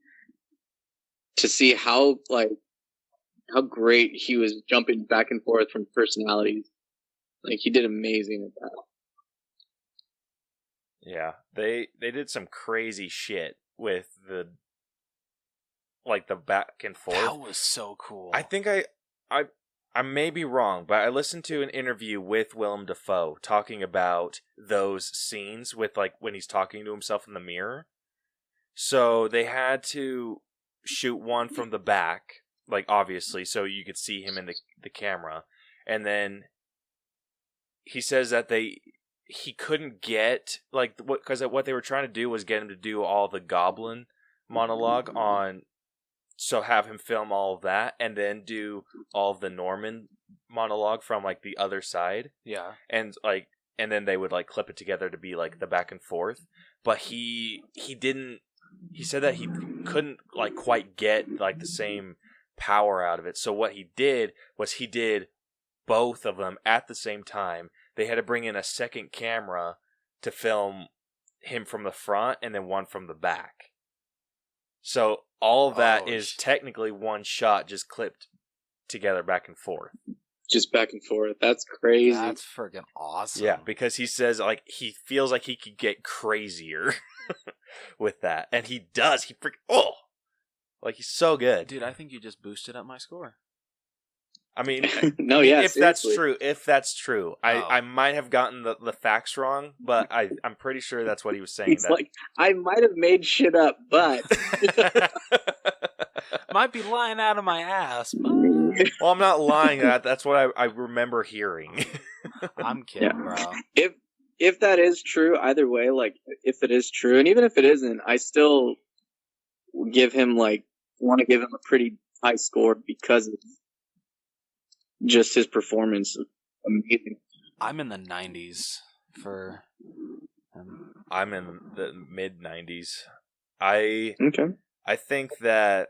to see how great he was jumping back and forth from personalities. Like, he did amazing at that. Yeah, they did some crazy shit with the back and forth. That was so cool. I think I may be wrong, but I listened to an interview with Willem Dafoe talking about those scenes with like when he's talking to himself in the mirror. So they had to shoot one from the back, like obviously, so you could see him in the camera, and then he says that he couldn't get because what they were trying to do was get him to do all the Goblin monologue on, so have him film all of that and then do all of the Norman monologue from like the other side. Yeah. And then they would like clip it together to be like the back and forth. But he didn't. He said that he couldn't like quite get like the same power out of it. So what he did was he did both of them at the same time. They had to bring in a second camera to film him from the front and then one from the back. So all of that is technically one shot just clipped together back and forth. Just back and forth. That's crazy. That's freaking awesome. Yeah, because he says like he feels like he could get crazier with that. And he does. Like he's so good. Dude, I think you just boosted up my score. I mean, no, yeah, if seriously. that's true, I might have gotten the facts wrong, but I'm pretty sure that's what he was saying. He's like, I might have made shit up, but might be lying out of my ass. But... Well, I'm not lying. That's what I remember hearing. I'm kidding, bro. If that is true, either way, like if it is true, and even if it isn't, I still want to give him a pretty high score because of just his performance. Amazing. I'm in the 90s for him. I'm in the mid 90s. I think that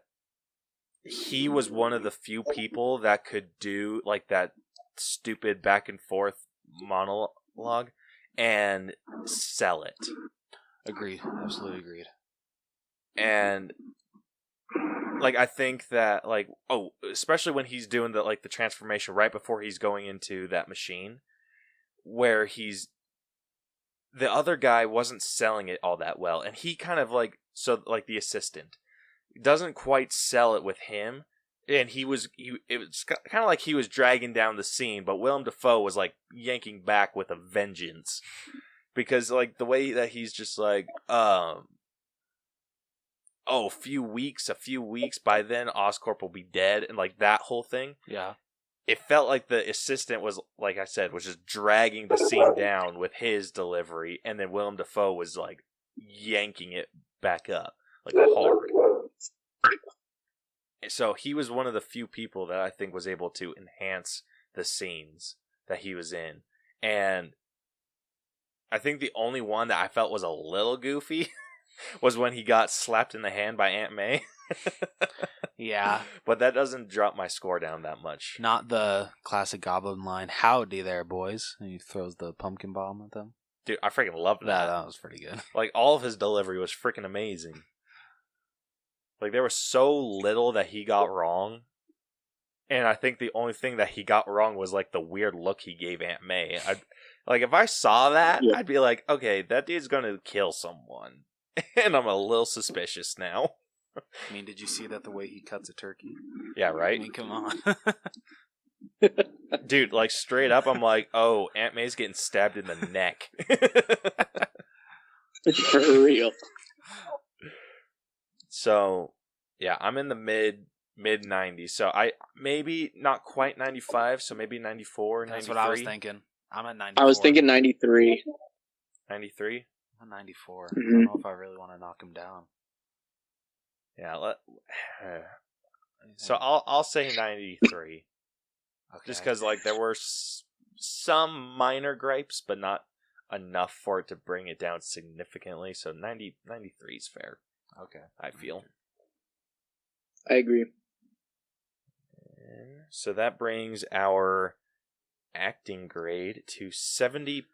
he was one of the few people that could do like that stupid back and forth monologue and sell it. Agreed. Absolutely agreed. And like I think that especially when he's doing the transformation right before he's going into that machine, where the other guy wasn't selling it all that well, and he kind of the assistant doesn't quite sell it with him, and it was kind of like he was dragging down the scene, but Willem Dafoe was like yanking back with a vengeance, because like the way that he's just like a few weeks, by then Oscorp will be dead, and like that whole thing. Yeah. It felt like the assistant was, like I said, was just dragging the scene down with his delivery, and then Willem Dafoe was like yanking it back up, like hard. So he was one of the few people that I think was able to enhance the scenes that he was in. And I think the only one that I felt was a little goofy was when he got slapped in the hand by Aunt May. Yeah. But that doesn't drop my score down that much. Not the classic Goblin line, "Howdy there, boys." And he throws the pumpkin bomb at them. Dude, I freaking loved that. That was pretty good. Like, all of his delivery was freaking amazing. Like, there was so little that he got wrong. And I think the only thing that he got wrong was, like, the weird look he gave Aunt May. If I saw that, I'd be like, okay, that dude's gonna kill someone. And I'm a little suspicious now. I mean, did you see that the way he cuts a turkey? Yeah, right? I mean, come on. Dude, like, straight up, I'm like, oh, Aunt May's getting stabbed in the neck. For real. So, yeah, I'm in the mid 90s. So I maybe not quite 95, so maybe 94, 93. That's what I was thinking. I'm at 94. I was thinking 93. 93? I'm at 94. Mm-hmm. I don't know if I really want to knock him down. Yeah, so I'll say 93. Okay. Just because there were some minor gripes, but not enough for it to bring it down significantly. So 93 is fair. Okay. I feel. I agree. So that brings our acting grade to 74.37.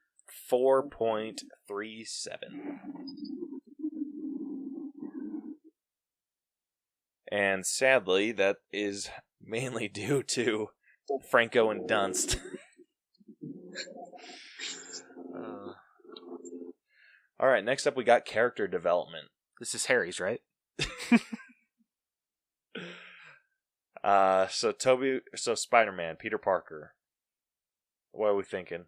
And sadly, that is mainly due to Franco and Dunst. All right, next up we got character development. This is Harry's, right? So Spider-Man, Peter Parker. What are we thinking?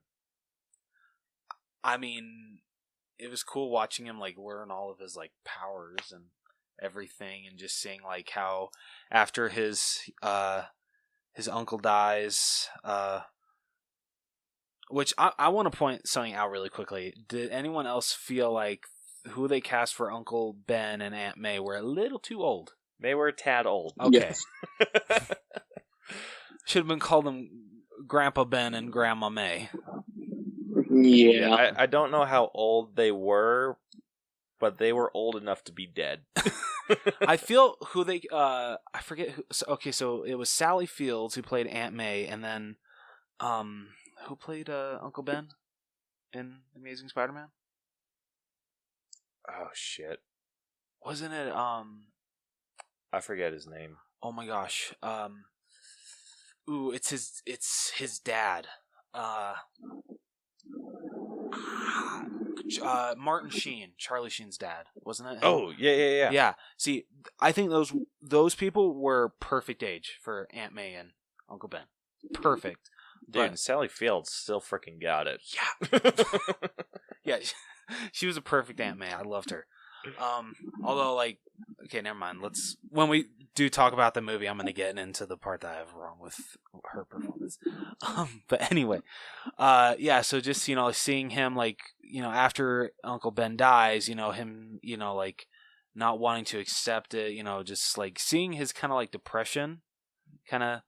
I mean, it was cool watching him learn all of his powers and everything, and just seeing how after his uncle dies, Which I want to point something out really quickly. Did anyone else feel like who they cast for Uncle Ben and Aunt May were a little too old? They were a tad old. Okay. Should have been called them Grandpa Ben and Grandma May. Yeah. I don't know how old they were, but they were old enough to be dead. I feel who they I forget who. So it was Sally Fields who played Aunt May, and then who played Uncle Ben in Amazing Spider-Man? Oh shit! Wasn't it I forget his name. Oh my gosh. It's his dad. Martin Sheen, Charlie Sheen's dad, wasn't it? Oh, yeah. Yeah. See, I think those people were perfect age for Aunt May and Uncle Ben. Perfect. Dude, Sally Fields still freaking got it. Yeah. Yeah, she was a perfect Aunt May. I loved her. Although, like, okay, never mind. When we do talk about the movie, I'm going to get into the part that I have wrong with her performance. But anyway, yeah. So just seeing him, like, after Uncle Ben dies, him, like, not wanting to accept it, just like seeing his kind of like depression, kind of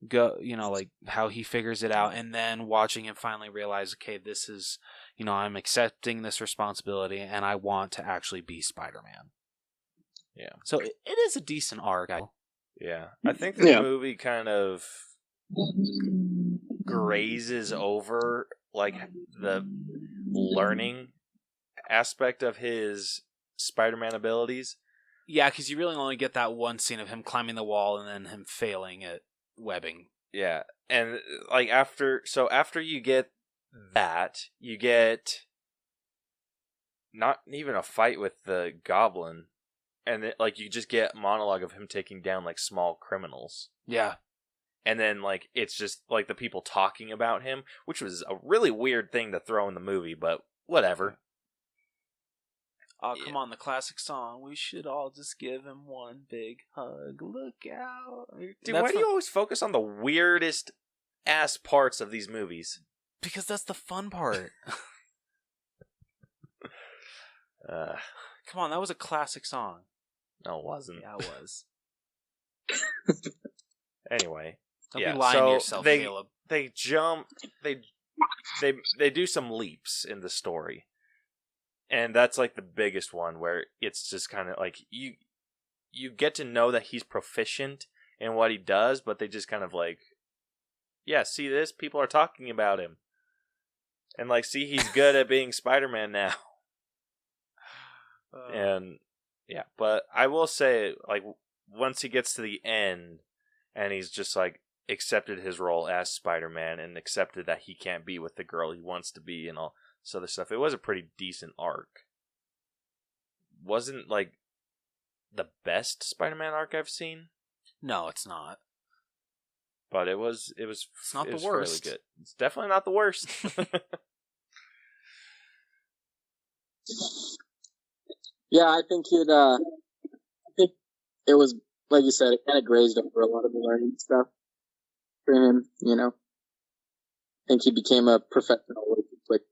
go, like how he figures it out, and then watching him finally realize, okay, this is, I'm accepting this responsibility, and I want to actually be Spider-Man. Yeah. So it is a decent arc. Yeah. I think the movie kind of grazes over, like, the learning aspect of his Spider-Man abilities. Yeah, because you really only get that one scene of him climbing the wall and then him failing at webbing. Yeah. And, like, after you get that, you get not even a fight with the goblin, and like you just get monologue of him taking down like small criminals. Yeah. And then like it's just like the people talking about him, which was a really weird thing to throw in the movie, but whatever. Oh, come on, the classic song. We should all just give him one big hug. Look out. Dude, why do you always focus on the weirdest ass parts of these movies? Because that's the fun part. Come on, that was a classic song. No, it wasn't. Yeah, it was. Anyway. Don't be lying to yourself, Caleb. They jump, they do some leaps in the story. And that's like the biggest one, where it's just kind of like you get to know that he's proficient in what he does, but they just kind of like, yeah, see this? People are talking about him. And like, see, he's good at being Spider-Man now. And yeah, but I will say, like, once he gets to the end and he's just like accepted his role as Spider-Man and accepted that he can't be with the girl he wants to be and all this other stuff, it was a pretty decent arc. Wasn't like the best Spider-Man arc I've seen. No, it's not. But it was. It's not the worst. Really good. It's definitely not the worst. Yeah, I think it was, like you said, it kind of grazed over a lot of the learning stuff for him, I think he became a professional really quick.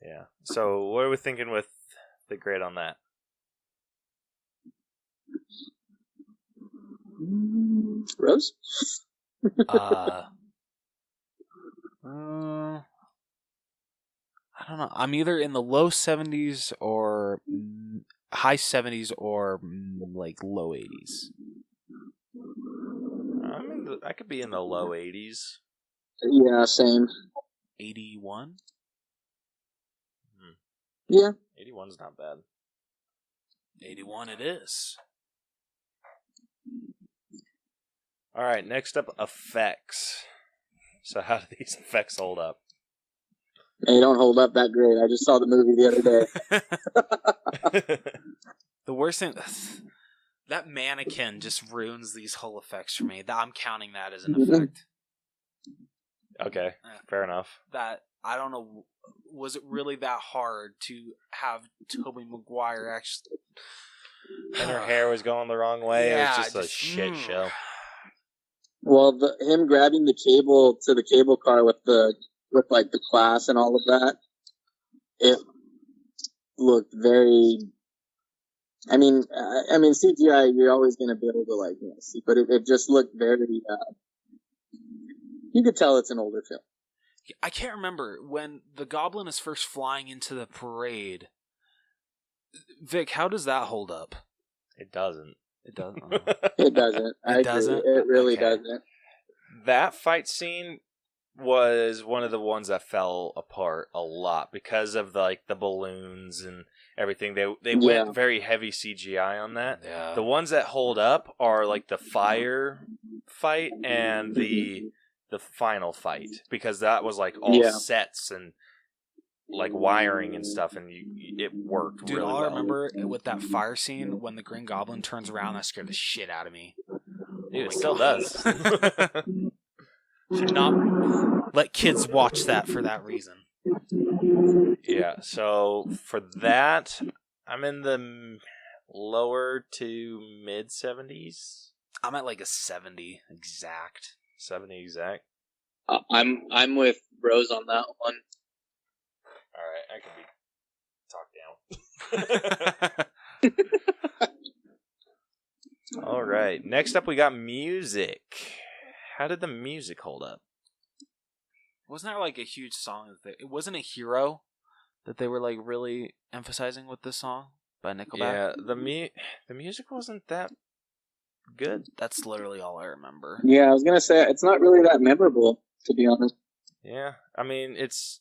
Yeah. So what are we thinking with the grade on that? Rose? I don't know. I'm either in the low 70s or high 70s or like low 80s. I could be in the low 80s. Yeah, same. 81? Yeah. 81's not bad. 81 it is. Alright, next up, effects. So how do these effects hold up? They don't hold up that great. I just saw the movie the other day. The worst thing... That mannequin just ruins these whole effects for me. I'm counting that as an effect. Okay, fair enough. That, I don't know, was it really that hard to have Tobey Maguire actually... And her hair was going the wrong way. Yeah, it was just a shit show. Well, him grabbing the cable to the cable car with like the class and all of that, it looked very. I mean, CGI you're always going to be able to like see, but it just looked very. You could tell it's an older film. I can't remember when the Goblin is first flying into the parade. Vic, how does that hold up? It doesn't. It doesn't. It doesn't. It doesn't? It really Okay. doesn't. That fight scene was one of the ones that fell apart a lot because of the balloons and everything. They went very heavy CGI on that. Yeah. The ones that hold up are like the fire fight and the final fight, because that was like all sets and like wiring and stuff, and it worked. Dude, really all well. I remember with that fire scene when the Green Goblin turns around, that scared the shit out of me. Dude, it still does. Should not let kids watch that for that reason. Yeah, so for that, I'm in the lower to mid 70s. I'm at like a 70 exact. 70 exact. I'm with Rose on that one. All right, I can be talked down. All right, next up we got music. How did the music hold up? Wasn't there like a huge song? It wasn't a hero that they were like really emphasizing with this song by Nickelback. Yeah, the music wasn't that good. That's literally all I remember. Yeah, I was gonna say it's not really that memorable, to be honest. Yeah, I mean it's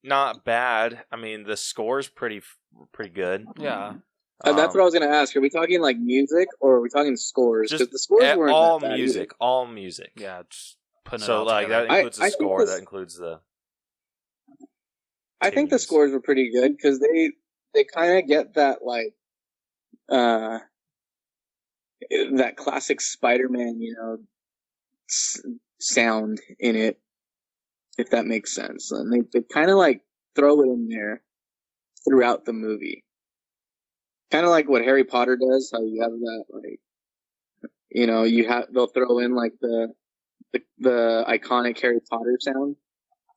not bad. I mean the score's pretty good. Yeah. That's what I was gonna ask. Are we talking like music or are we talking scores? Just the scores weren't all that bad music, either. all music. Yeah, just putting So it all like together. that includes the I think score. this- That includes the. I think the tunes. scores were pretty good because they kind of get that like that classic Spider-Man, sound in it, if that makes sense. And they kind of like throw it in there throughout the movie. Kind of like what Harry Potter does, how you have that like, they'll throw in like the iconic Harry Potter sound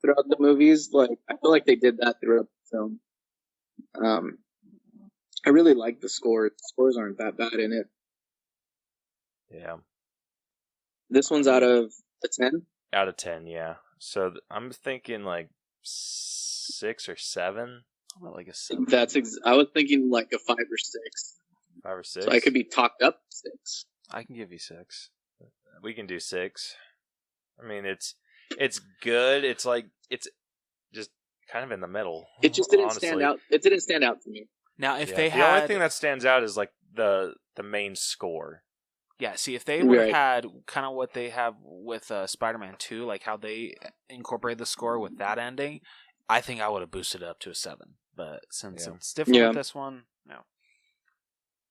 throughout the movies. Like I feel like they did that throughout the film. I really like the score. The scores aren't that bad in it. Yeah. This one's out of a 10. Out of 10, yeah. So I'm thinking like 6 or 7. I'm at like a 7. I was thinking like a 5 or 6. 5 or 6. So I could be talked up 6. I can give you 6. We can do 6. I mean, it's good. It's like it's just kind of in the middle. It just didn't honestly. stand out. It didn't stand out to me. Now, if Yeah. they the had, only thing that stands out is like the main score. yeah, see, if they would have Right. had kind of what they have with Spider-Man 2, like how they incorporate the score with that ending, I think I would have boosted it up to a 7. But since Yeah. it's different Yeah. with this one, no.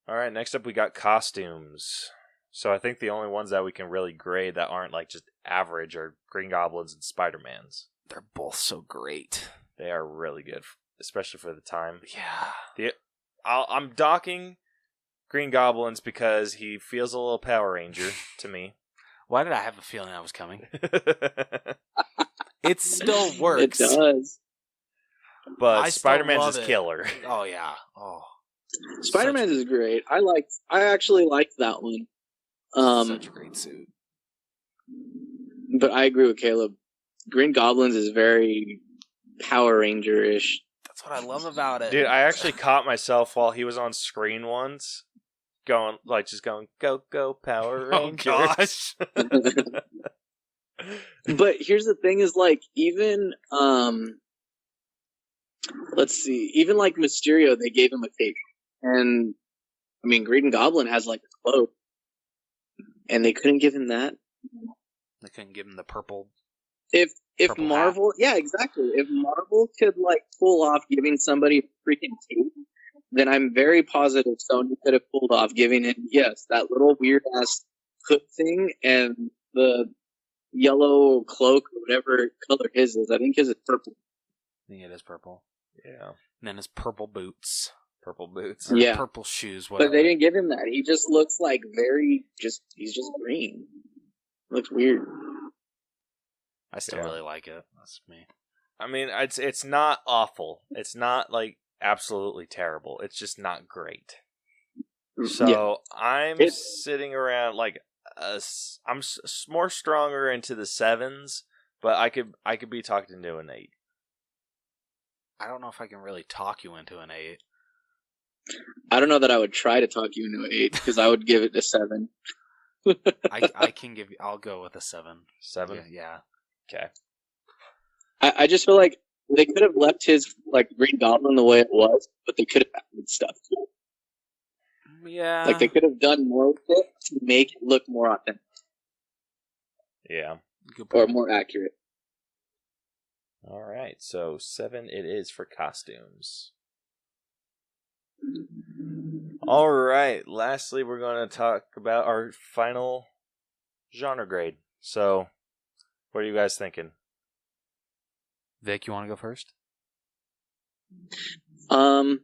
All right, next up we got costumes. So I think the only ones that we can really grade that aren't like just average are Green Goblins and Spider-Mans. They're both so great. They are really good, especially for the time. Yeah. I'm docking Green Goblins because he feels a little Power Ranger to me. Why did I have a feeling that was coming? It still works. It does. But I still Spider-Man's love is it. killer. Oh, yeah. Oh. Spider-Man is great. I actually liked that one. Such a great suit. But I agree with Caleb. Green Goblins is very Power Ranger-ish. That's what I love about it. Dude, I actually caught myself while he was on screen once, going, go, go, Power Oh, Rangers. gosh. But here's the thing is like, even, let's see, even like Mysterio, they gave him a cape. And, I mean, Green Goblin has like a cloak. And they couldn't give him that. They couldn't give him the purple. If Purple Marvel, yeah, exactly. If Marvel could like pull off giving somebody a freaking cape, then I'm very positive Sony could have pulled off giving him, yes, that little weird ass hood thing and the yellow cloak or whatever color his is. I think his is purple. I think it is purple. Yeah, And then his purple boots. purple boots. Or Yeah. purple shoes, whatever. But they didn't give him that. He just looks like he's just green. Looks weird. I still really like it. That's me. I mean, it's not awful. It's not like absolutely terrible. It's just not great. So I'm sitting around like I'm more stronger into the 7s, but I could be talked into an 8. I don't know if I can really talk you into an 8. I don't know that I would try to talk you into an 8 because I would give it a 7. I can give you. I'll go with a 7. 7. Yeah. Okay. I just feel like they could have left his like Green Goblin the way it was, but they could have added stuff to it. Yeah. Like they could have done more with it to make it look more authentic. Yeah. Or more accurate. All right. So 7 it is for costumes. All right. Lastly, we're going to talk about our final genre grade. So, what are you guys thinking? Vic, you want to go first? I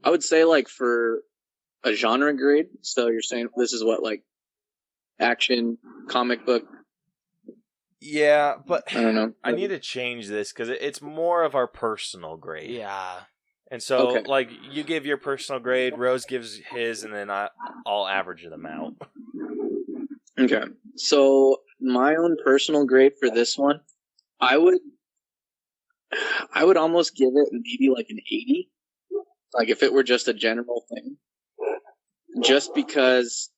would say like for a genre grade. So you're saying this is what, like action, comic book? Yeah, but I don't know. I need to change this because it's more of our personal grade. Yeah. And so, Okay. like, you give your personal grade, Rose gives his, and then I'll average them out. Okay. So my own personal grade for this one, I would almost give it maybe like an 80. Like if it were just a general thing. Just because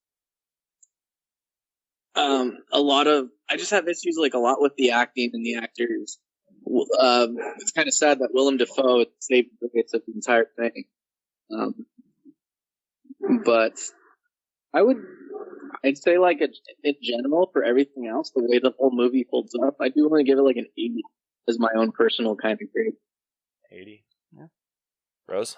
I just have issues like a lot with the acting and the actors. It's kind of sad that Willem Dafoe saved the grace of the entire thing. But I'd say like in general for everything else, the way the whole movie holds up, I do want to give it like an 80 as my own personal kind of grade. 80. Yeah. Rose?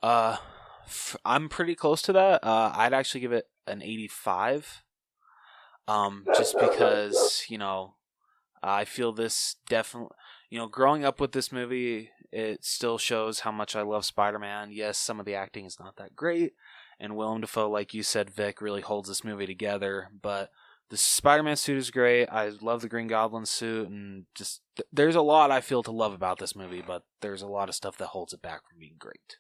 I'm pretty close to that. I'd actually give it an 85. Just because, I feel this definitely, growing up with this movie, it still shows how much I love Spider-Man. Yes, some of the acting is not that great, and Willem Dafoe, like you said, Vic, really holds this movie together, but the Spider-Man suit is great. I love the Green Goblin suit, and just, there's a lot I feel to love about this movie, but there's a lot of stuff that holds it back from being great.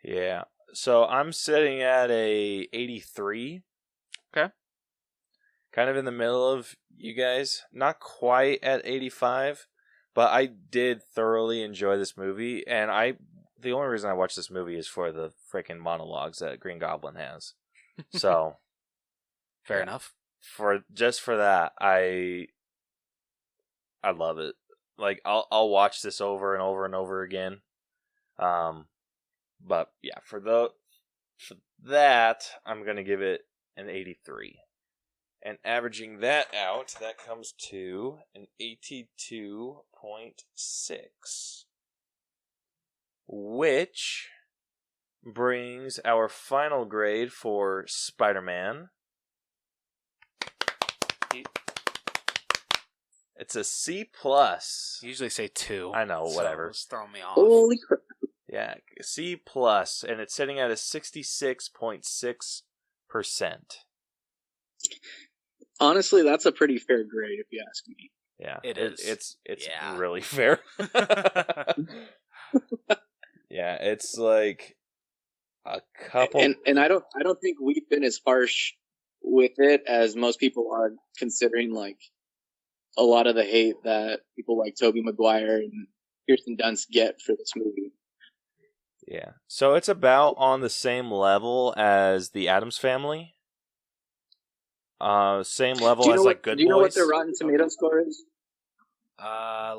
Yeah. So I'm sitting at a 83. Okay. Kind of in the middle of you guys. Not quite at 85, but I did thoroughly enjoy this movie, and the only reason I watched this movie is for the freaking monologues that Green Goblin has. So Fair enough. For that, I love it. Like I'll watch this over and over and over again. But yeah, for that, I'm gonna give it an 83. And averaging that out, that comes to an 82.6. Which brings our final grade for Spider-Man. It's a C+. You usually say 2. I know, whatever. It's throwing me off. Holy crap. Yeah, C+, and it's sitting at a 66.6%. Honestly, that's a pretty fair grade if you ask me. Yeah, It is. It's Yeah. really fair. Yeah, it's like a couple. And I don't think we've been as harsh with it as most people are, considering like a lot of the hate that people like Tobey Maguire and Kirsten Dunst get for this movie. Yeah, so it's about on the same level as the Addams Family. Same level as like Good Boys. Do you know what their Rotten Tomato score is? I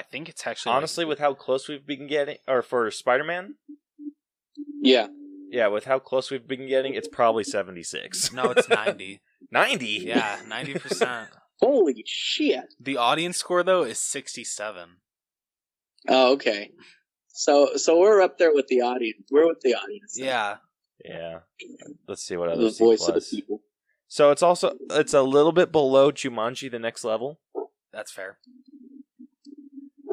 think it's actually Honestly, with how close we've been getting, or for Spider-Man, Yeah. with how close we've been getting, it's probably 76. No, it's 90. 90? Yeah, 90%. Holy shit. The audience score though is 67. Oh, okay. So we're up there with the audience. We're with the audience. Yeah. Yeah. Let's see what other The C+. voice of the people. So it's a little bit below Jumanji, the next level. That's fair.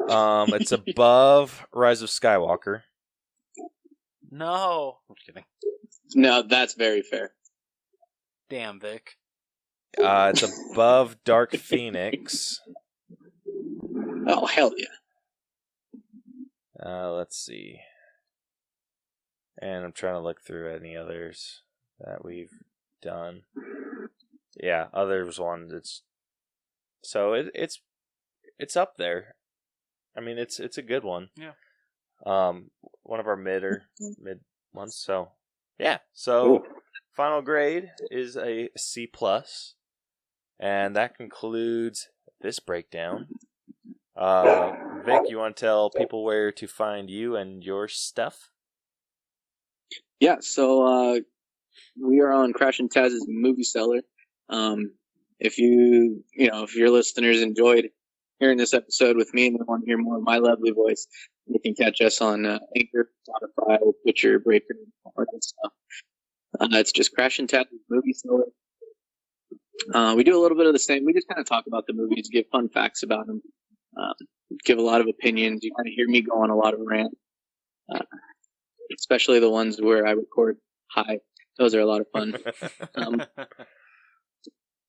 It's above Rise of Skywalker. No. I'm kidding. No, that's very fair. Damn, Vic. It's above Dark Phoenix. Oh, hell yeah. Let's see. And I'm trying to look through any others that we've done. Yeah, others ones. It's up there. I mean, it's a good one. Yeah. One of our mid ones. So yeah. So final grade is a C+, and that concludes this breakdown. Vic, you want to tell people where to find you and your stuff? Yeah, so we are on Crash and Taz's Movie Cellar. If your listeners enjoyed hearing this episode with me and they want to hear more of my lovely voice, you can catch us on Anchor, Spotify, Twitcher, Breaker, all that stuff. It's just Crash and Taz's Movie Cellar. We do a little bit of the same. We just kind of talk about the movies, give fun facts about them, give a lot of opinions. You kind of hear me go on a lot of rant, especially the ones where I record high. Those are a lot of fun.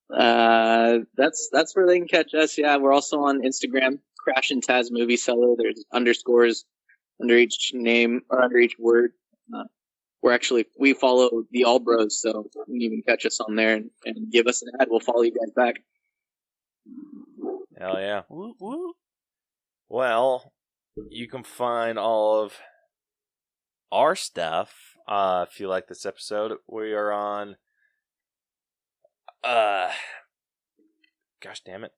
That's where they can catch us. Yeah, we're also on Instagram, Crash and Taz Movie Cellar. There's underscores under each name or under each word. We follow the All Bros, so you can even catch us on there and give us an ad. We'll follow you guys back. Hell yeah. Woo, woo. Well, you can find all of our stuff if you like this episode. We are on gosh damn it.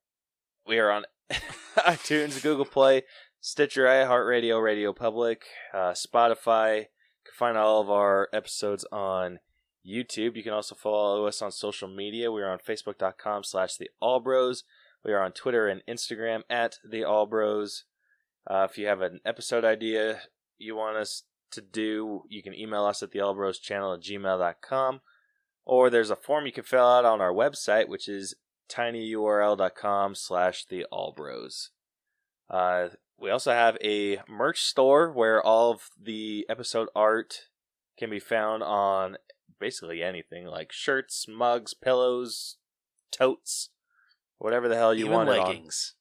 We are on iTunes, Google Play, Stitcher, iHeartRadio, RadioPublic, Spotify. You can find all of our episodes on YouTube. You can also follow us on social media. We are on Facebook.com/TheAllBros. We are on Twitter and Instagram @TheAllBros. If you have an episode idea you want us to do, you can email us at theallbroschannel@gmail.com. Or there's a form you can fill out on our website, which is tinyurl.com/theallbros. We also have a merch store where all of the episode art can be found on basically anything, like shirts, mugs, pillows, totes, whatever the hell you Even want leggings.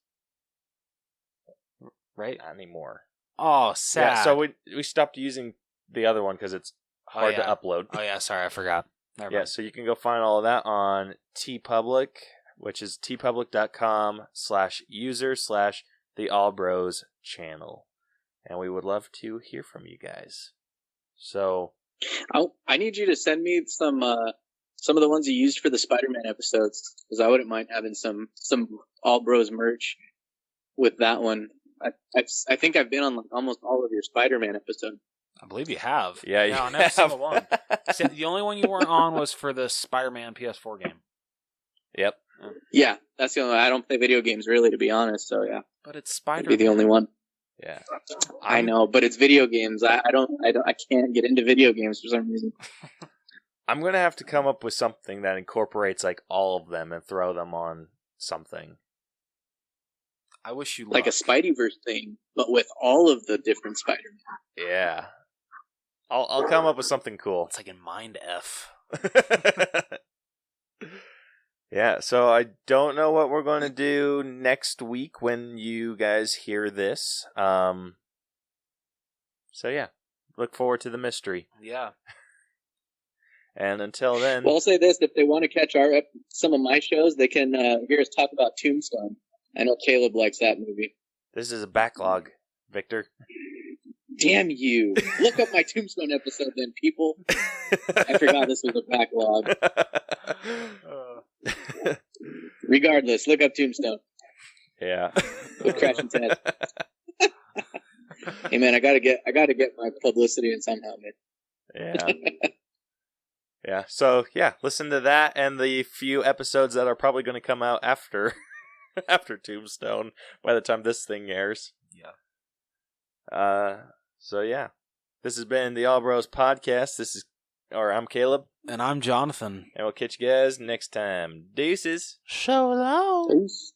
Right? Not anymore. Oh, sad. Yeah, so we stopped using the other one because it's hard to upload. Oh, yeah, sorry, I forgot. Never Yeah, mind. so you can go find all of that on TeePublic, which is tpublic.com/user/theallbros channel. And we would love to hear from you guys. So I need you to send me some of the ones you used for the Spider-Man episodes, because I wouldn't mind having some All Bros merch with that one. I think I've been on like almost all of your Spider-Man episodes. I believe you have. yeah, you on every single one. Except the only one you weren't on was for the Spider-Man PS4 game. Yep. Yeah, that's the only one. I don't play video games really, to be honest. So yeah, But it's that'd Spider-Man. be the only one. Yeah. I know, but it's video games. I can't get into video games for some reason. I'm going to have to come up with something that incorporates like all of them and throw them on something. I wish you Like a luck. Spideyverse thing, but with all of the different Spider-Man. Yeah. I'll come up with something cool. It's like in Mind F. Yeah, so I don't know what we're going to do next week when you guys hear this. So yeah, look forward to the mystery. Yeah. And until then, Well, I'll say this: if they want to catch some of my shows, they can hear us talk about Tombstone. I know Caleb likes that movie. this is a backlog, Victor. Damn you! Look up my Tombstone episode, then, people. I forgot this was a backlog. Regardless, look up Tombstone Yeah. with Crash and Taz. Hey man, I gotta get my publicity in somehow, man. Yeah. Yeah. So yeah, listen to that and the few episodes that are probably going to come out after Tombstone by the time this thing airs. Yeah. So yeah, this has been the All Bros podcast. I'm Caleb, And I'm Jonathan. and we'll catch you guys next time. Deuces. So long. Peace.